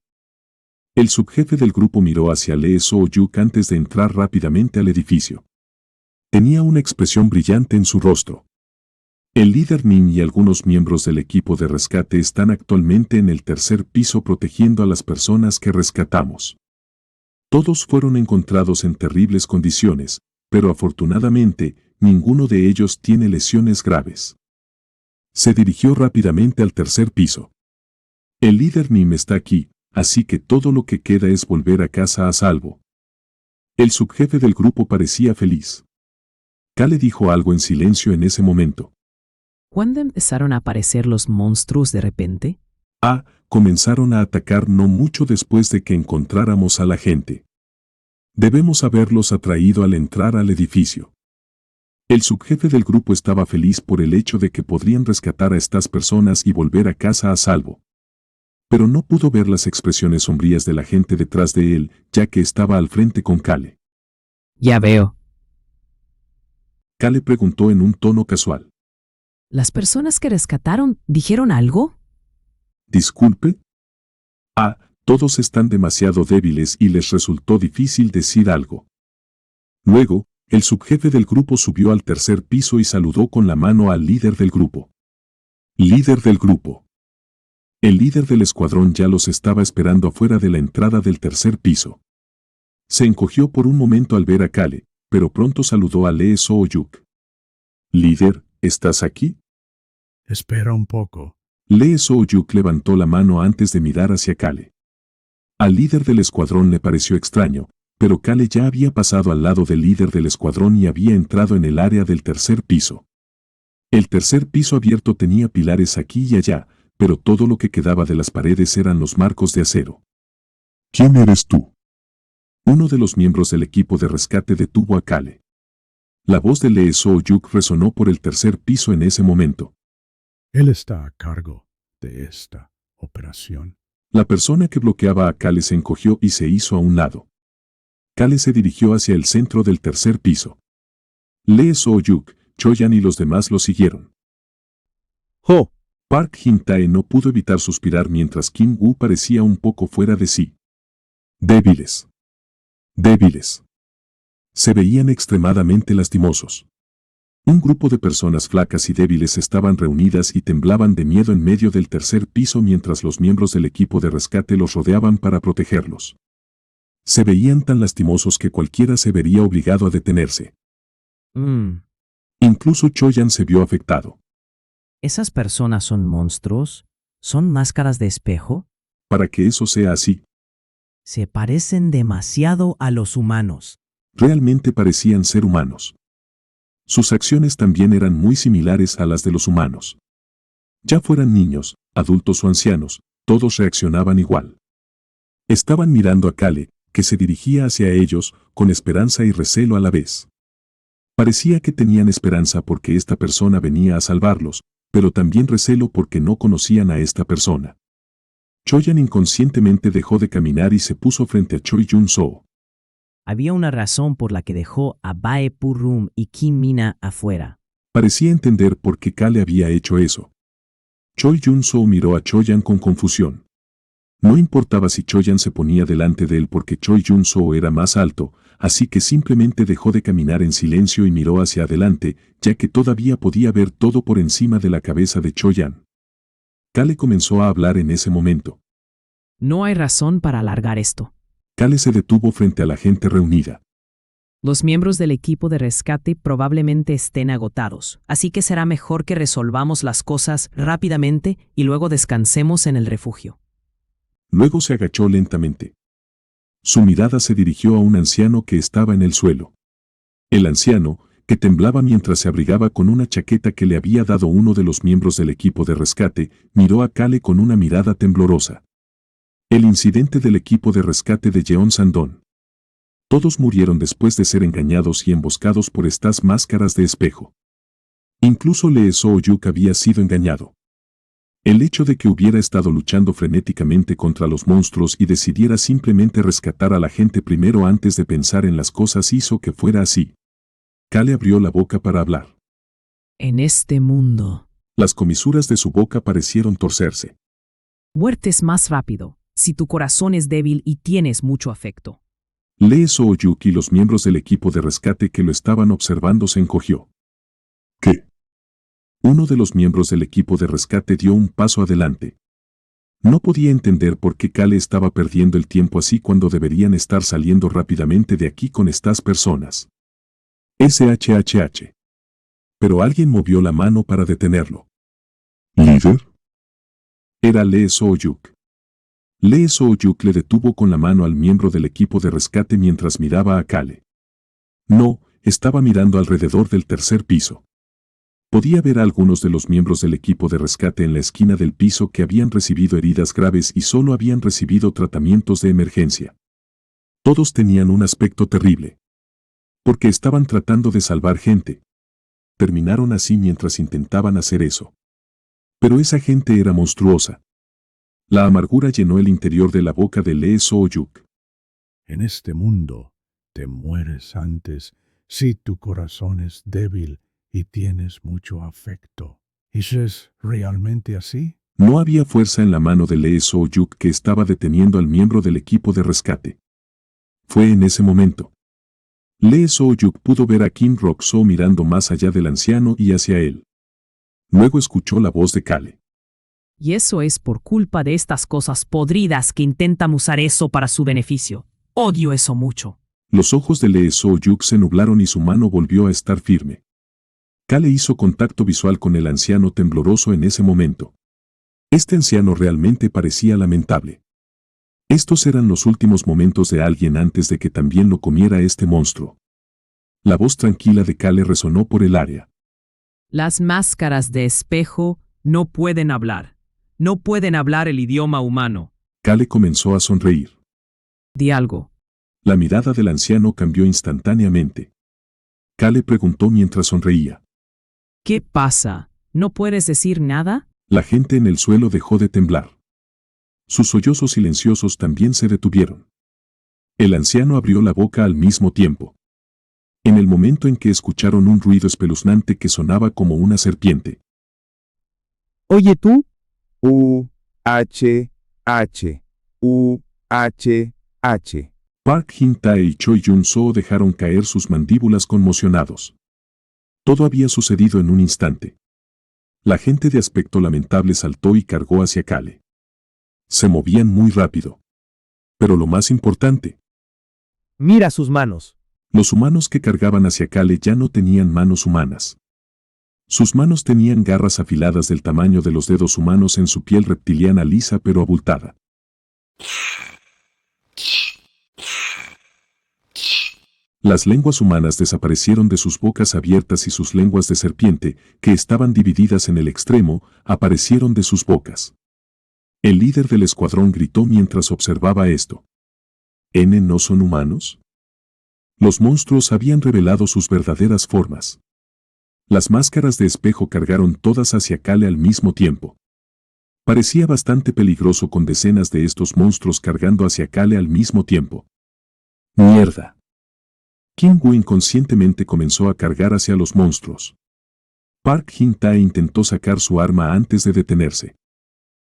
El subjefe del grupo miró hacia Lee So-yuk antes de entrar rápidamente al edificio. Tenía una expresión brillante en su rostro. El líder Nim y algunos miembros del equipo de rescate están actualmente en el 3er piso protegiendo a las personas que rescatamos. Todos fueron encontrados en terribles condiciones, pero afortunadamente, ninguno de ellos tiene lesiones graves. Se dirigió rápidamente al 3er piso. El líder Nim está aquí, así que todo lo que queda es volver a casa a salvo. El subjefe del grupo parecía feliz. Kale dijo algo en silencio en ese momento. ¿Cuándo empezaron a aparecer los monstruos de repente? Comenzaron a atacar no mucho después de que encontráramos a la gente. Debemos haberlos atraído al entrar al edificio. El subjefe del grupo estaba feliz por el hecho de que podrían rescatar a estas personas y volver a casa a salvo. Pero no pudo ver las expresiones sombrías de la gente detrás de él, ya que estaba al frente con Kale. Ya veo. Kale preguntó en un tono casual. ¿Las personas que rescataron dijeron algo? Disculpe. Todos están demasiado débiles y les resultó difícil decir algo. Luego, el subjefe del grupo subió al 3er piso y saludó con la mano al líder del grupo. Líder del grupo. El líder del escuadrón ya los estaba esperando afuera de la entrada del 3er piso. Se encogió por un momento al ver a Kale, pero pronto saludó a Lee So-yuk. Líder, ¿estás aquí? Espera un poco. Lee So-yuk levantó la mano antes de mirar hacia Kale. Al líder del escuadrón le pareció extraño, pero Kale ya había pasado al lado del líder del escuadrón y había entrado en el área del 3er piso. El 3er piso abierto tenía pilares aquí y allá, pero todo lo que quedaba de las paredes eran los marcos de acero. ¿Quién eres tú? Uno de los miembros del equipo de rescate detuvo a Kale. La voz de Lee So-yuk resonó por el 3er piso en ese momento. Él está a cargo de esta operación. La persona que bloqueaba a Kale se encogió y se hizo a un lado. Kale se dirigió hacia el centro del 3er piso. Lee So-yuk, Choyan y los demás lo siguieron. Park Jin-tae no pudo evitar suspirar mientras Kim-woo parecía un poco fuera de sí. Débiles. Se veían extremadamente lastimosos. Un grupo de personas flacas y débiles estaban reunidas y temblaban de miedo en medio del 3er piso mientras los miembros del equipo de rescate los rodeaban para protegerlos. Se veían tan lastimosos que cualquiera se vería obligado a detenerse. Incluso Choyan se vio afectado. ¿Esas personas son monstruos? ¿Son máscaras de espejo? Para que eso sea así. Se parecen demasiado a los humanos. Realmente parecían ser humanos. Sus acciones también eran muy similares a las de los humanos. Ya fueran niños, adultos o ancianos, todos reaccionaban igual. Estaban mirando a Kale, que se dirigía hacia ellos, con esperanza y recelo a la vez. Parecía que tenían esperanza porque esta persona venía a salvarlos, pero también recelo porque no conocían a esta persona. Choyan inconscientemente dejó de caminar y se puso frente a Choi Jun-soo. Había una razón por la que dejó a Bae Poo-rum y Kim Mina afuera. Parecía entender por qué Kale había hecho eso. Choi Jun-soo miró a Choyan con confusión. No importaba si Choyan se ponía delante de él porque Choi Jun-soo era más alto, así que simplemente dejó de caminar en silencio y miró hacia adelante, ya que todavía podía ver todo por encima de la cabeza de Choyan. Kale comenzó a hablar en ese momento. No hay razón para alargar esto. Kale se detuvo frente a la gente reunida. Los miembros del equipo de rescate probablemente estén agotados, así que será mejor que resolvamos las cosas rápidamente y luego descansemos en el refugio. Luego se agachó lentamente. Su mirada se dirigió a un anciano que estaba en el suelo. El anciano, que temblaba mientras se abrigaba con una chaqueta que le había dado uno de los miembros del equipo de rescate, miró a Kale con una mirada temblorosa. El incidente del equipo de rescate de Jeonsan-dong. Todos murieron después de ser engañados y emboscados por estas máscaras de espejo. Incluso Lee So-yuk había sido engañado. El hecho de que hubiera estado luchando frenéticamente contra los monstruos y decidiera simplemente rescatar a la gente primero antes de pensar en las cosas hizo que fuera así. Kale abrió la boca para hablar. En este mundo. Las comisuras de su boca parecieron torcerse. Muertes más rápido, si tu corazón es débil y tienes mucho afecto. Lee So-yuk y los miembros del equipo de rescate que lo estaban observando se encogió. ¿Qué? Uno de los miembros del equipo de rescate dio un paso adelante. No podía entender por qué Kale estaba perdiendo el tiempo así cuando deberían estar saliendo rápidamente de aquí con estas personas. SHHH. Pero alguien movió la mano para detenerlo. ¿Líder? Era Lee So-yuk. Lee So-yuk le detuvo con la mano al miembro del equipo de rescate mientras miraba a Kale. No, estaba mirando alrededor del tercer piso. Podía ver a algunos de los miembros del equipo de rescate en la esquina del piso que habían recibido heridas graves y solo habían recibido tratamientos de emergencia. Todos tenían un aspecto terrible. Porque estaban tratando de salvar gente. Terminaron así mientras intentaban hacer eso. Pero esa gente era monstruosa. La amargura llenó el interior de la boca de Lee So-yuk. En este mundo te mueres antes si tu corazón es débil y tienes mucho afecto. ¿Es realmente así? No había fuerza en la mano de Lee So-yuk que estaba deteniendo al miembro del equipo de rescate. Fue en ese momento. Lee So-yuk pudo ver a Kim Rok-soo mirando más allá del anciano y hacia él. Luego escuchó la voz de Kale. Y eso es por culpa de estas cosas podridas que intentan usar eso para su beneficio. Odio eso mucho. Los ojos de Lee So-yuk se nublaron y su mano volvió a estar firme. Kale hizo contacto visual con el anciano tembloroso en ese momento. Este anciano realmente parecía lamentable. Estos eran los últimos momentos de alguien antes de que también lo comiera este monstruo. La voz tranquila de Kale resonó por el área. Las máscaras de espejo no pueden hablar. No pueden hablar el idioma humano. Kale comenzó a sonreír. Di algo. La mirada del anciano cambió instantáneamente. Kale preguntó mientras sonreía. ¿Qué pasa? ¿No puedes decir nada? La gente en el suelo dejó de temblar. Sus sollozos silenciosos también se detuvieron. El anciano abrió la boca al mismo tiempo. En el momento en que escucharon un ruido espeluznante que sonaba como una serpiente. Oye tú. U-H-H. U-H-H. Park Jin-tae y Choi Jun-soo dejaron caer sus mandíbulas conmocionados. Todo había sucedido en un instante. La gente de aspecto lamentable saltó y cargó hacia Kale. Se movían muy rápido. Pero lo más importante. Mira sus manos. Los humanos que cargaban hacia Kale ya no tenían manos humanas. Sus manos tenían garras afiladas del tamaño de los dedos humanos en su piel reptiliana lisa pero abultada. Las lenguas humanas desaparecieron de sus bocas abiertas y sus lenguas de serpiente, que estaban divididas en el extremo, aparecieron de sus bocas. El líder del escuadrón gritó mientras observaba esto. ¿N no son humanos? Los monstruos habían revelado sus verdaderas formas. Las máscaras de espejo cargaron todas hacia Kale al mismo tiempo. Parecía bastante peligroso con decenas de estos monstruos cargando hacia Kale al mismo tiempo. ¡Mierda! Kim-woo inconscientemente comenzó a cargar hacia los monstruos. Park Jin-tae intentó sacar su arma antes de detenerse.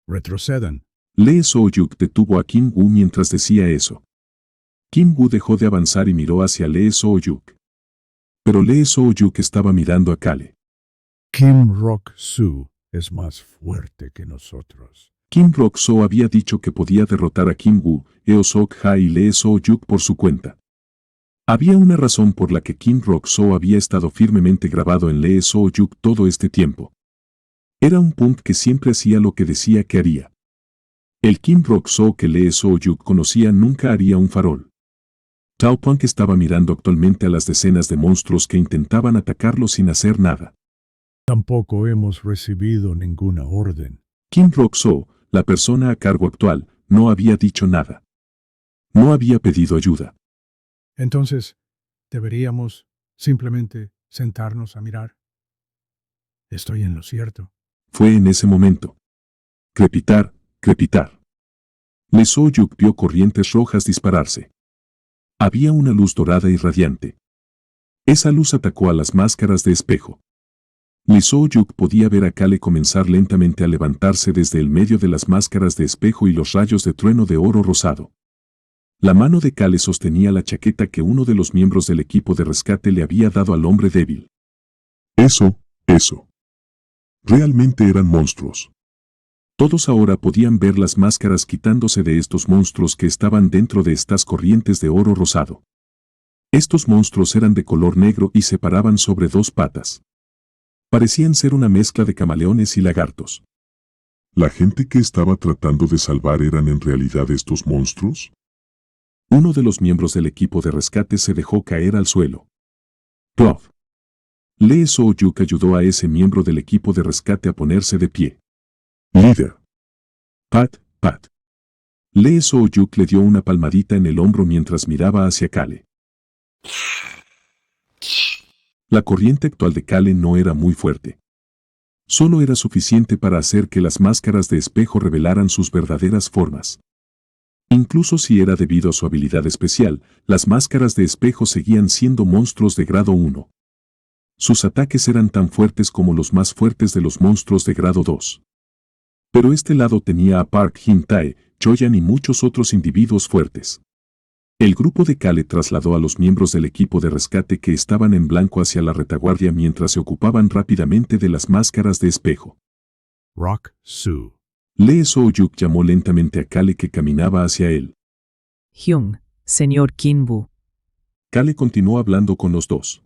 Retrocedan. Lee So-yuk detuvo a Kim-woo mientras decía eso. Kim-woo dejó de avanzar y miró hacia Lee So-yuk. Pero Lee So-yuk estaba mirando a Kale. Kim Rok-soo es más fuerte que nosotros. Kim Rok-soo había dicho que podía derrotar a Kim-woo, Eo Sok-ha y Lee So-yuk por su cuenta. Había una razón por la que Kim Rok-soo había estado firmemente grabado en Lee So-yuk todo este tiempo. Era un punk que siempre hacía lo que decía que haría. El Kim Rok-soo que Lee So-yuk conocía nunca haría un farol. Tao Punk estaba mirando actualmente a las decenas de monstruos que intentaban atacarlo sin hacer nada. Tampoco hemos recibido ninguna orden. Kim Rok-soo, la persona a cargo actual, no había dicho nada. No había pedido ayuda. Entonces, deberíamos simplemente sentarnos a mirar. Estoy en lo cierto. Fue en ese momento. Crepitar, crepitar. Lee So-yuk vio corrientes rojas dispararse. Había una luz dorada y radiante. Esa luz atacó a las máscaras de espejo. Lee So-yuk podía ver a Kale comenzar lentamente a levantarse desde el medio de las máscaras de espejo y los rayos de trueno de oro rosado. La mano de Kale sostenía la chaqueta que uno de los miembros del equipo de rescate le había dado al hombre débil. Eso. Realmente eran monstruos. Todos ahora podían ver las máscaras quitándose de estos monstruos que estaban dentro de estas corrientes de oro rosado. Estos monstruos eran de color negro y se paraban sobre dos patas. Parecían ser una mezcla de camaleones y lagartos. ¿La gente que estaba tratando de salvar eran en realidad estos monstruos? Uno de los miembros del equipo de rescate se dejó caer al suelo. Prof. Lee So-yuk ayudó a ese miembro del equipo de rescate a ponerse de pie. Líder. Pat. Lee So-yuk le dio una palmadita en el hombro mientras miraba hacia Kale. La corriente actual de Kale no era muy fuerte. Solo era suficiente para hacer que las máscaras de espejo revelaran sus verdaderas formas. Incluso si era debido a su habilidad especial, las máscaras de espejo seguían siendo monstruos de grado 1. Sus ataques eran tan fuertes como los más fuertes de los monstruos de grado 2. Pero este lado tenía a Park Jin-tae, Choyan y muchos otros individuos fuertes. El grupo de Kale trasladó a los miembros del equipo de rescate que estaban en blanco hacia la retaguardia mientras se ocupaban rápidamente de las máscaras de espejo. Rok-soo. Lee So-yuk llamó lentamente a Kale que caminaba hacia él. Hyun, señor Kim-woo. Kale continuó hablando con los dos.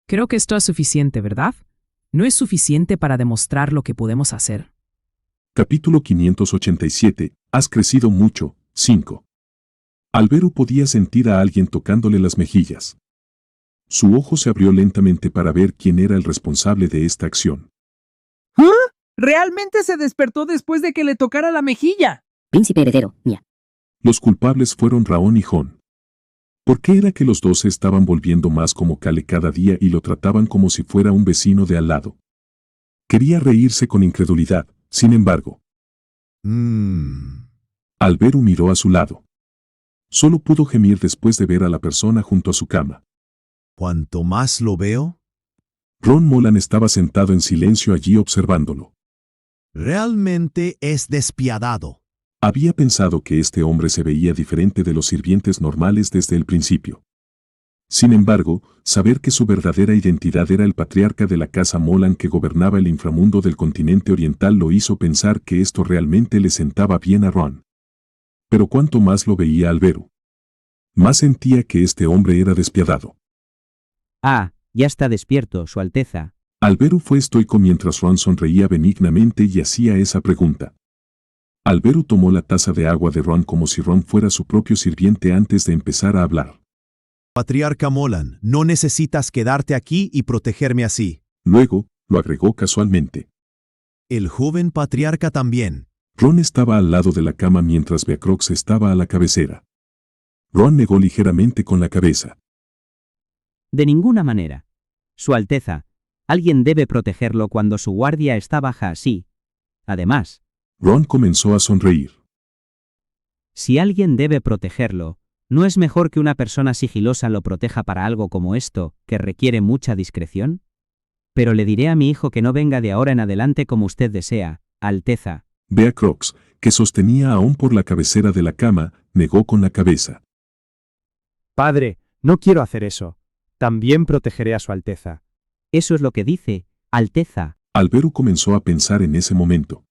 Creo que esto es suficiente, ¿verdad? No es suficiente para demostrar lo que podemos hacer. Capítulo 587. Has crecido mucho. 5. Alberu podía sentir a alguien tocándole las mejillas. Su ojo se abrió lentamente para ver quién era el responsable de esta acción. ¿Ah? Realmente se despertó después de que le tocara la mejilla. Príncipe heredero, Nia. Los culpables fueron Raon y Jon. ¿Por qué era que los dos se estaban volviendo más como Kale cada día y lo trataban como si fuera un vecino de al lado? Quería reírse con incredulidad, sin embargo. Alberu miró a su lado. Solo pudo gemir después de ver a la persona junto a su cama. Cuanto más lo veo, Ron Molan estaba sentado en silencio allí observándolo. realmente es despiadado. Había pensado que este hombre se veía diferente de los sirvientes normales desde el principio. Sin embargo, saber que su verdadera identidad era el patriarca de la casa Molan que gobernaba el inframundo del continente oriental lo hizo pensar que esto realmente le sentaba bien a Ron. Pero cuanto más lo veía Alberu, más sentía que este hombre era despiadado. Ah, ya está despierto, Su Alteza. Alberu fue estoico mientras Ron sonreía benignamente y hacía esa pregunta. Alberu tomó la taza de agua de Ron como si Ron fuera su propio sirviente antes de empezar a hablar. Patriarca Molan, no necesitas quedarte aquí y protegerme así. Luego, lo agregó casualmente. El joven patriarca también. Ron estaba al lado de la cama mientras Beacrox estaba a la cabecera. Ron negó ligeramente con la cabeza. De ninguna manera. Su Alteza, alguien debe protegerlo cuando su guardia está baja así. Además, Ron comenzó a sonreír. si alguien debe protegerlo, ¿no es mejor que una persona sigilosa lo proteja para algo como esto, que requiere mucha discreción? Pero le diré a mi hijo que no venga de ahora en adelante como usted desea, Alteza. Beacrox, que sostenía aún por la cabecera de la cama, negó con la cabeza. Padre, no quiero hacer eso. También protegeré a su Alteza. Eso es lo que dice, Alteza. Alberu comenzó a pensar en ese momento.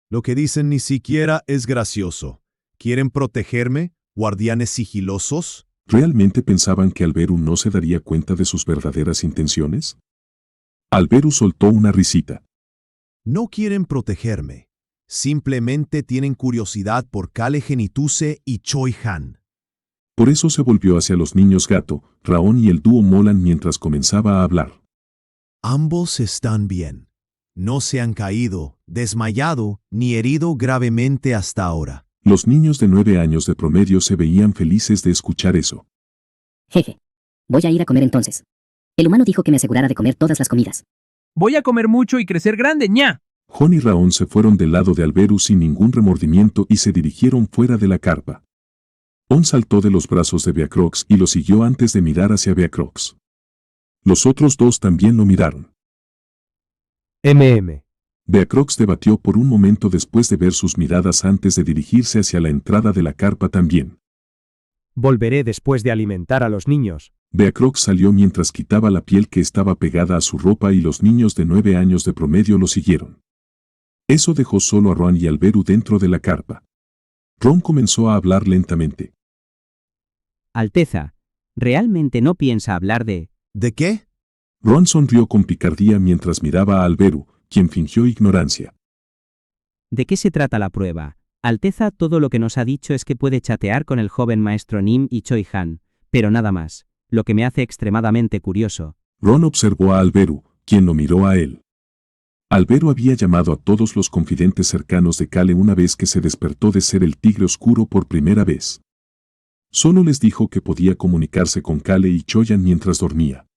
Lo que dicen ni siquiera es gracioso. ¿Quieren protegerme, guardianes sigilosos? ¿Realmente pensaban que Alberu no se daría cuenta de sus verdaderas intenciones? Alberu soltó una risita. No quieren protegerme. Simplemente tienen curiosidad por Kale Genituse y Choi Han. Por eso se volvió hacia los niños gato, Raon y el dúo Molan mientras comenzaba a hablar. Ambos están bien. No se han caído, desmayado, ni herido gravemente hasta ahora. Los niños de 9 años de promedio se veían felices de escuchar eso. Jeje. Voy a ir a comer entonces. El humano dijo que me asegurara de comer todas las comidas. Voy a comer mucho y crecer grande, ña. Jon y Raon se fueron del lado de Alberu sin ningún remordimiento y se dirigieron fuera de la carpa. On saltó de los brazos de Beacrox y lo siguió antes de mirar hacia Beacrox. Los otros dos también lo miraron. Beacrox debatió por un momento después de ver sus miradas antes de dirigirse hacia la entrada de la carpa también. Volveré después de alimentar a los niños. Beacrox salió mientras quitaba la piel que estaba pegada a su ropa y los niños de 9 años de promedio lo siguieron. Eso dejó solo a Ron y Alberu dentro de la carpa. Ron comenzó a hablar lentamente. Alteza, ¿realmente no piensa hablar de... ¿De qué? Ron sonrió con picardía mientras miraba a Alberu, quien fingió ignorancia. ¿De qué se trata la prueba? Alteza, todo lo que nos ha dicho es que puede chatear con el joven maestro Nim y Choi Han, pero nada más, lo que me hace extremadamente curioso. Ron observó a Alberu, quien lo miró a él. Alberu había llamado a todos los confidentes cercanos de Kale una vez que se despertó de ser el tigre oscuro por primera vez. Solo les dijo que podía comunicarse con Kale y Choyan mientras dormía.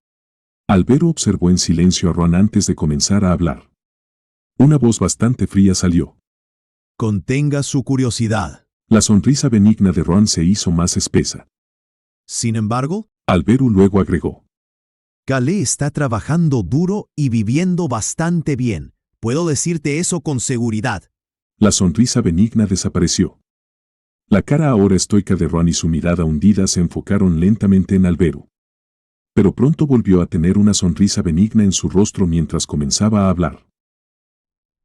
Alberu observó en silencio a Ron antes de comenzar a hablar. Una voz bastante fría salió. Contenga su curiosidad. La sonrisa benigna de Ron se hizo más espesa. Sin embargo, Alberu luego agregó. Kale está trabajando duro y viviendo bastante bien. Puedo decirte eso con seguridad. La sonrisa benigna desapareció. La cara ahora estoica de Ron y su mirada hundida se enfocaron lentamente en Alberu. Pero pronto volvió a tener una sonrisa benigna en su rostro mientras comenzaba a hablar.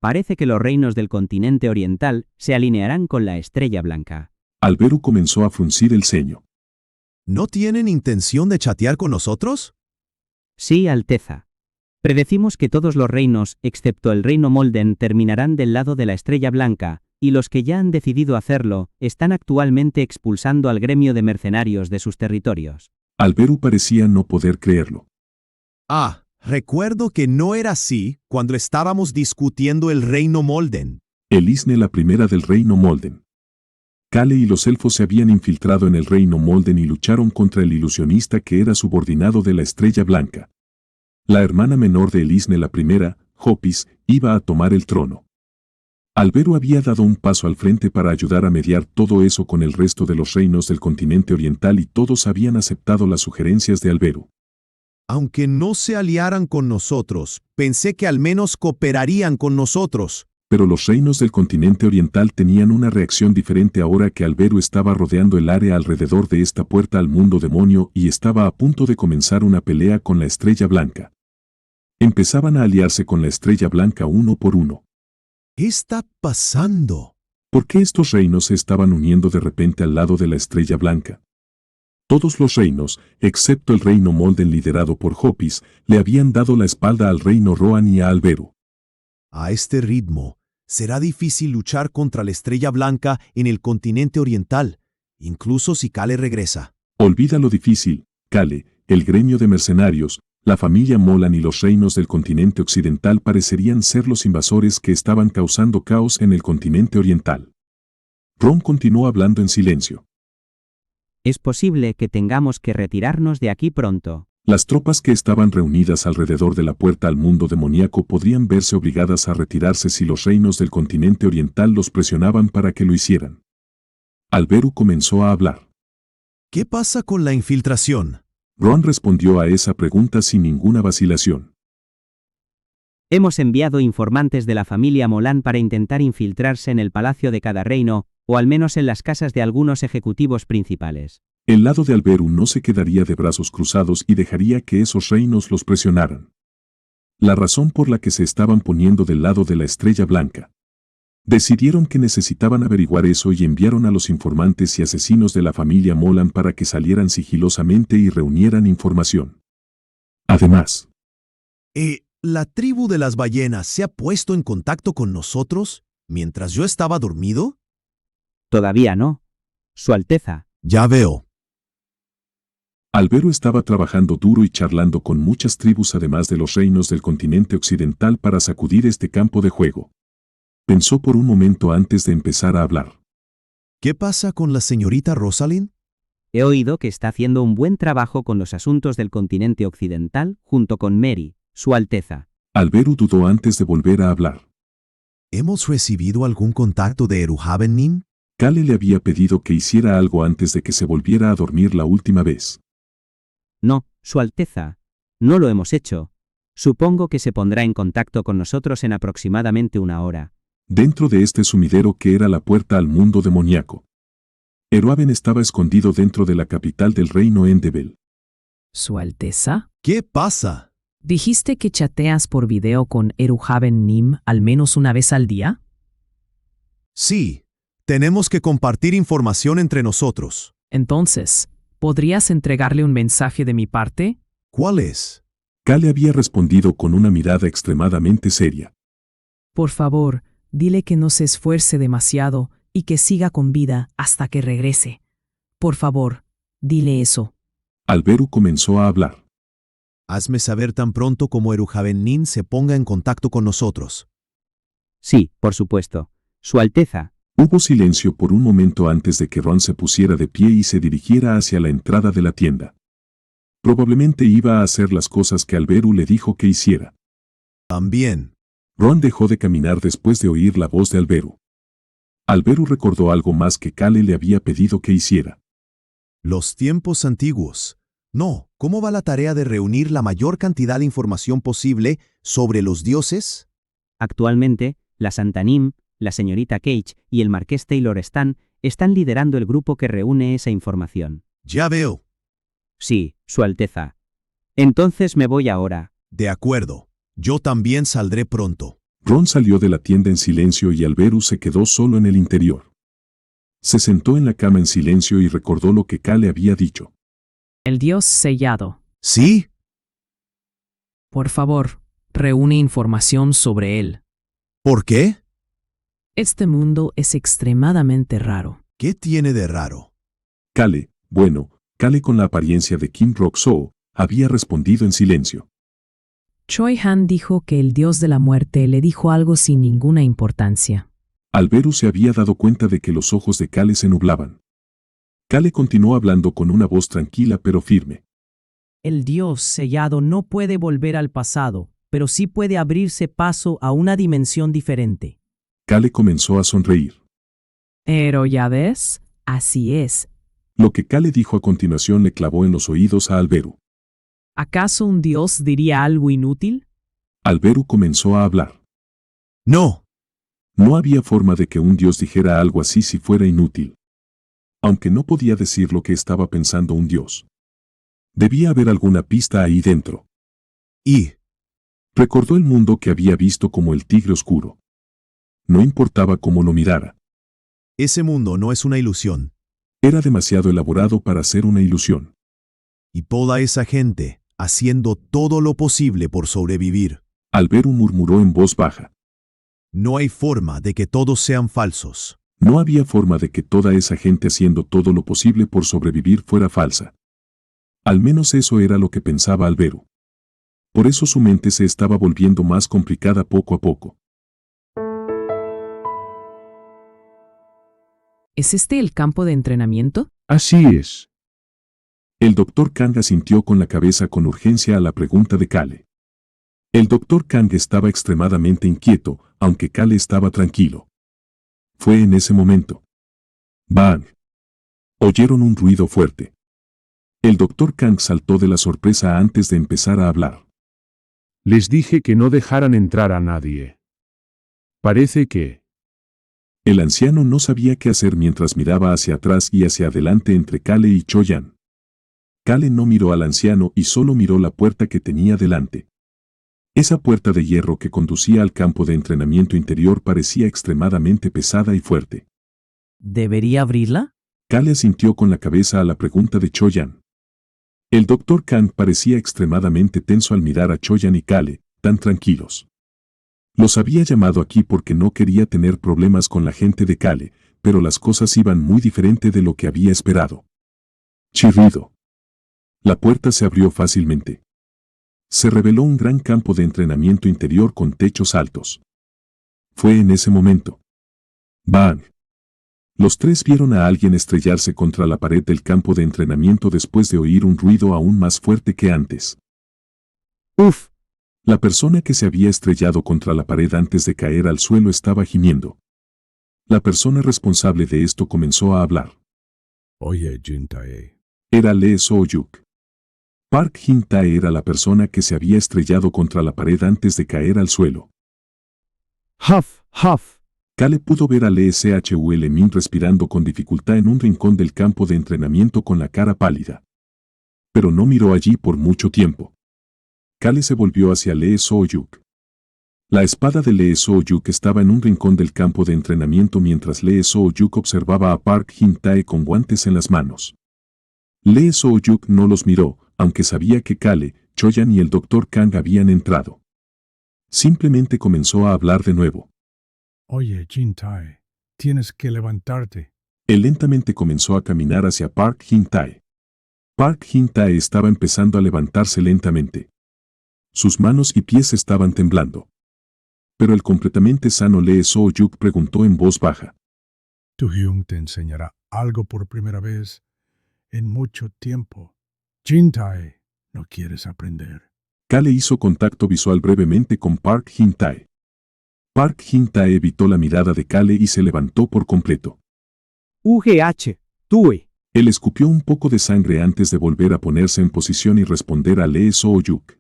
Parece que los reinos del continente oriental se alinearán con la Estrella Blanca. Alberu comenzó a fruncir el ceño. ¿No tienen intención de chatear con nosotros? Sí, Alteza. Predecimos que todos los reinos, excepto el reino Molden, terminarán del lado de la Estrella Blanca, y los que ya han decidido hacerlo, están actualmente expulsando al gremio de mercenarios de sus territorios. Alberu parecía no poder creerlo. Recuerdo que no era así cuando estábamos discutiendo el reino Molden. El Isne la primera del reino Molden. Kale y los elfos se habían infiltrado en el reino Molden y lucharon contra el ilusionista que era subordinado de la Estrella Blanca. La hermana menor de Elisne la primera, Hopis, iba a tomar el trono. Alberu había dado un paso al frente para ayudar a mediar todo eso con el resto de los reinos del continente oriental y todos habían aceptado las sugerencias de Alberu. Aunque no se aliaran con nosotros, pensé que al menos cooperarían con nosotros. Pero los reinos del continente oriental tenían una reacción diferente ahora que Alberu estaba rodeando el área alrededor de esta puerta al mundo demonio y estaba a punto de comenzar una pelea con la Estrella Blanca. Empezaban a aliarse con la Estrella Blanca uno por uno. ¿Qué está pasando? ¿Por qué estos reinos se estaban uniendo de repente al lado de la Estrella Blanca? Todos los reinos, excepto el reino Molden liderado por Hopis, le habían dado la espalda al reino Rohan y a Alberu. A este ritmo, será difícil luchar contra la Estrella Blanca en el continente oriental, incluso si Kale regresa. Olvida lo difícil, Kale, el gremio de mercenarios, La familia Molan y los reinos del continente occidental parecerían ser los invasores que estaban causando caos en el continente oriental. Ron continuó hablando en silencio. Es posible que tengamos que retirarnos de aquí pronto. Las tropas que estaban reunidas alrededor de la puerta al mundo demoníaco podrían verse obligadas a retirarse si los reinos del continente oriental los presionaban para que lo hicieran. Alberu comenzó a hablar. ¿Qué pasa con la infiltración? Ron respondió a esa pregunta sin ninguna vacilación. Hemos enviado informantes de la familia Molan para intentar infiltrarse en el palacio de cada reino, o al menos en las casas de algunos ejecutivos principales. El lado de Alberu no se quedaría de brazos cruzados y dejaría que esos reinos los presionaran. La razón por la que se estaban poniendo del lado de la Estrella Blanca. Decidieron que necesitaban averiguar eso y enviaron a los informantes y asesinos de la familia Molan para que salieran sigilosamente y reunieran información. Además, ¿la tribu de las ballenas se ha puesto en contacto con nosotros mientras yo estaba dormido? Todavía no. Su Alteza. Ya veo. Alberu estaba trabajando duro y charlando con muchas tribus además de los reinos del continente occidental para sacudir este campo de juego. Pensó por un momento antes de empezar a hablar. ¿Qué pasa con la señorita Rosalind? He oído que está haciendo un buen trabajo con los asuntos del continente occidental junto con Mary, Su Alteza. Alberu dudó antes de volver a hablar. ¿Hemos recibido algún contacto de Eruhaven Nim? Kale le había pedido que hiciera algo antes de que se volviera a dormir la última vez. No, Su Alteza. No lo hemos hecho. Supongo que se pondrá en contacto con nosotros en aproximadamente una hora. Dentro de este sumidero que era la puerta al mundo demoníaco. Eruhaven estaba escondido dentro de la capital del reino Endevel. ¿Su Alteza? ¿Qué pasa? ¿Dijiste que chateas por video con Eruhaven Nim al menos una vez al día? Sí. Tenemos que compartir información entre nosotros. Entonces, ¿podrías entregarle un mensaje de mi parte? ¿Cuál es? Kale había respondido con una mirada extremadamente seria. Por favor, dile que no se esfuerce demasiado y que siga con vida hasta que regrese. Por favor, dile eso. Alberu comenzó a hablar. Hazme saber tan pronto como Eruhaven Nim se ponga en contacto con nosotros. Sí, por supuesto. Su Alteza. Hubo silencio por un momento antes de que Ron se pusiera de pie y se dirigiera hacia la entrada de la tienda. Probablemente iba a hacer las cosas que Alberu le dijo que hiciera. También. Ron dejó de caminar después de oír la voz de Alberu. Alberu recordó algo más que Kale le había pedido que hiciera. Los tiempos antiguos. No, ¿cómo va la tarea de reunir la mayor cantidad de información posible sobre los dioses? Actualmente, la Santa Nim, la señorita Cage y el marqués Taylor están liderando el grupo que reúne esa información. Ya veo. Sí, Su Alteza. Entonces me voy ahora. De acuerdo. Yo también saldré pronto. Ron salió de la tienda en silencio y Alberu se quedó solo en el interior. Se sentó en la cama en silencio y recordó lo que Kale había dicho. El dios sellado. ¿Sí? Por favor, reúne información sobre él. ¿Por qué? Este mundo es extremadamente raro. ¿Qué tiene de raro? Kale, Kale con la apariencia de Kim Rok-soo, había respondido en silencio. Choi Han dijo que el dios de la muerte le dijo algo sin ninguna importancia. Alberu se había dado cuenta de que los ojos de Kale se nublaban. Kale continuó hablando con una voz tranquila pero firme. El dios sellado no puede volver al pasado, pero sí puede abrirse paso a una dimensión diferente. Kale comenzó a sonreír. Pero ya ves, así es. Lo que Kale dijo a continuación le clavó en los oídos a Alberu. ¿Acaso un dios diría algo inútil? Alberu comenzó a hablar. No. No había forma de que un dios dijera algo así si fuera inútil. Aunque no podía decir lo que estaba pensando un dios. Debía haber alguna pista ahí dentro. Y recordó el mundo que había visto como el tigre oscuro. No importaba cómo lo mirara. Ese mundo no es una ilusión. Era demasiado elaborado para ser una ilusión. Y toda esa gente, haciendo todo lo posible por sobrevivir. Alberu murmuró en voz baja. No hay forma de que todos sean falsos. No había forma de que toda esa gente haciendo todo lo posible por sobrevivir fuera falsa. Al menos eso era lo que pensaba Alberu. Por eso su mente se estaba volviendo más complicada poco a poco. ¿Es este el campo de entrenamiento? Así es. El Dr. Kang asintió con la cabeza con urgencia a la pregunta de Kale. El Dr. Kang estaba extremadamente inquieto, aunque Kale estaba tranquilo. Fue en ese momento. ¡Bang! Oyeron un ruido fuerte. El Dr. Kang saltó de la sorpresa antes de empezar a hablar. Les dije que no dejaran entrar a nadie. Parece que... El anciano no sabía qué hacer mientras miraba hacia atrás y hacia adelante entre Kale y Cho-Yan. Kale no miró al anciano y solo miró la puerta que tenía delante. Esa puerta de hierro que conducía al campo de entrenamiento interior parecía extremadamente pesada y fuerte. ¿Debería abrirla? Kale asintió con la cabeza a la pregunta de Cho-Yan. El Dr. Kang parecía extremadamente tenso al mirar a Cho-Yan y Kale, tan tranquilos. Los había llamado aquí porque no quería tener problemas con la gente de Kale, pero las cosas iban muy diferente de lo que había esperado. Chirrido. La puerta se abrió fácilmente. Se reveló un gran campo de entrenamiento interior con techos altos. Fue en ese momento. ¡Bang! Los tres vieron a alguien estrellarse contra la pared del campo de entrenamiento después de oír un ruido aún más fuerte que antes. ¡Uf! La persona que se había estrellado contra la pared antes de caer al suelo estaba gimiendo. La persona responsable de esto comenzó a hablar. Oye, Jin-tae. Era Lee So-yuk. Park Jin-tae era la persona que se había estrellado contra la pared antes de caer al suelo. Huff, huff. Kale pudo ver a Lee Chul-min respirando con dificultad en un rincón del campo de entrenamiento con la cara pálida. Pero no miró allí por mucho tiempo. Kale se volvió hacia Lee So-yuk. La espada de Lee So-yuk estaba en un rincón del campo de entrenamiento mientras Lee So-yuk observaba a Park Jin-tae con guantes en las manos. Lee So-yuk no los miró, aunque sabía que Kale, Cho-Yan y el Dr. Kang habían entrado. Simplemente comenzó a hablar de nuevo. Oye, Jin-tae, tienes que levantarte. Él lentamente comenzó a caminar hacia Park Jin-tae. Park Jin-tae estaba empezando a levantarse lentamente. Sus manos y pies estaban temblando. Pero el completamente sano Lee So-yuk preguntó en voz baja. Tu Hyung te enseñará algo por primera vez en mucho tiempo. Jin-tae, ¿no quieres aprender? Kale hizo contacto visual brevemente con Park Jin-tae. Park Jin-tae evitó la mirada de Kale y se levantó por completo. Tue. Él escupió un poco de sangre antes de volver a ponerse en posición y responder a Lee So-yuk.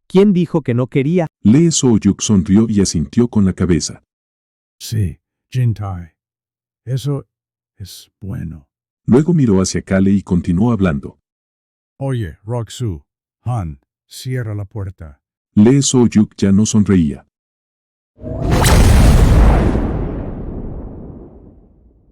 ¿Quién dijo que no quería? Lee So-yuk sonrió y asintió con la cabeza. Sí, Jin-tae. Eso es bueno. Luego miró hacia Kale y continuó hablando. Oye, Rock-soo, Han, cierra la puerta. Lee So-yuk ya no sonreía.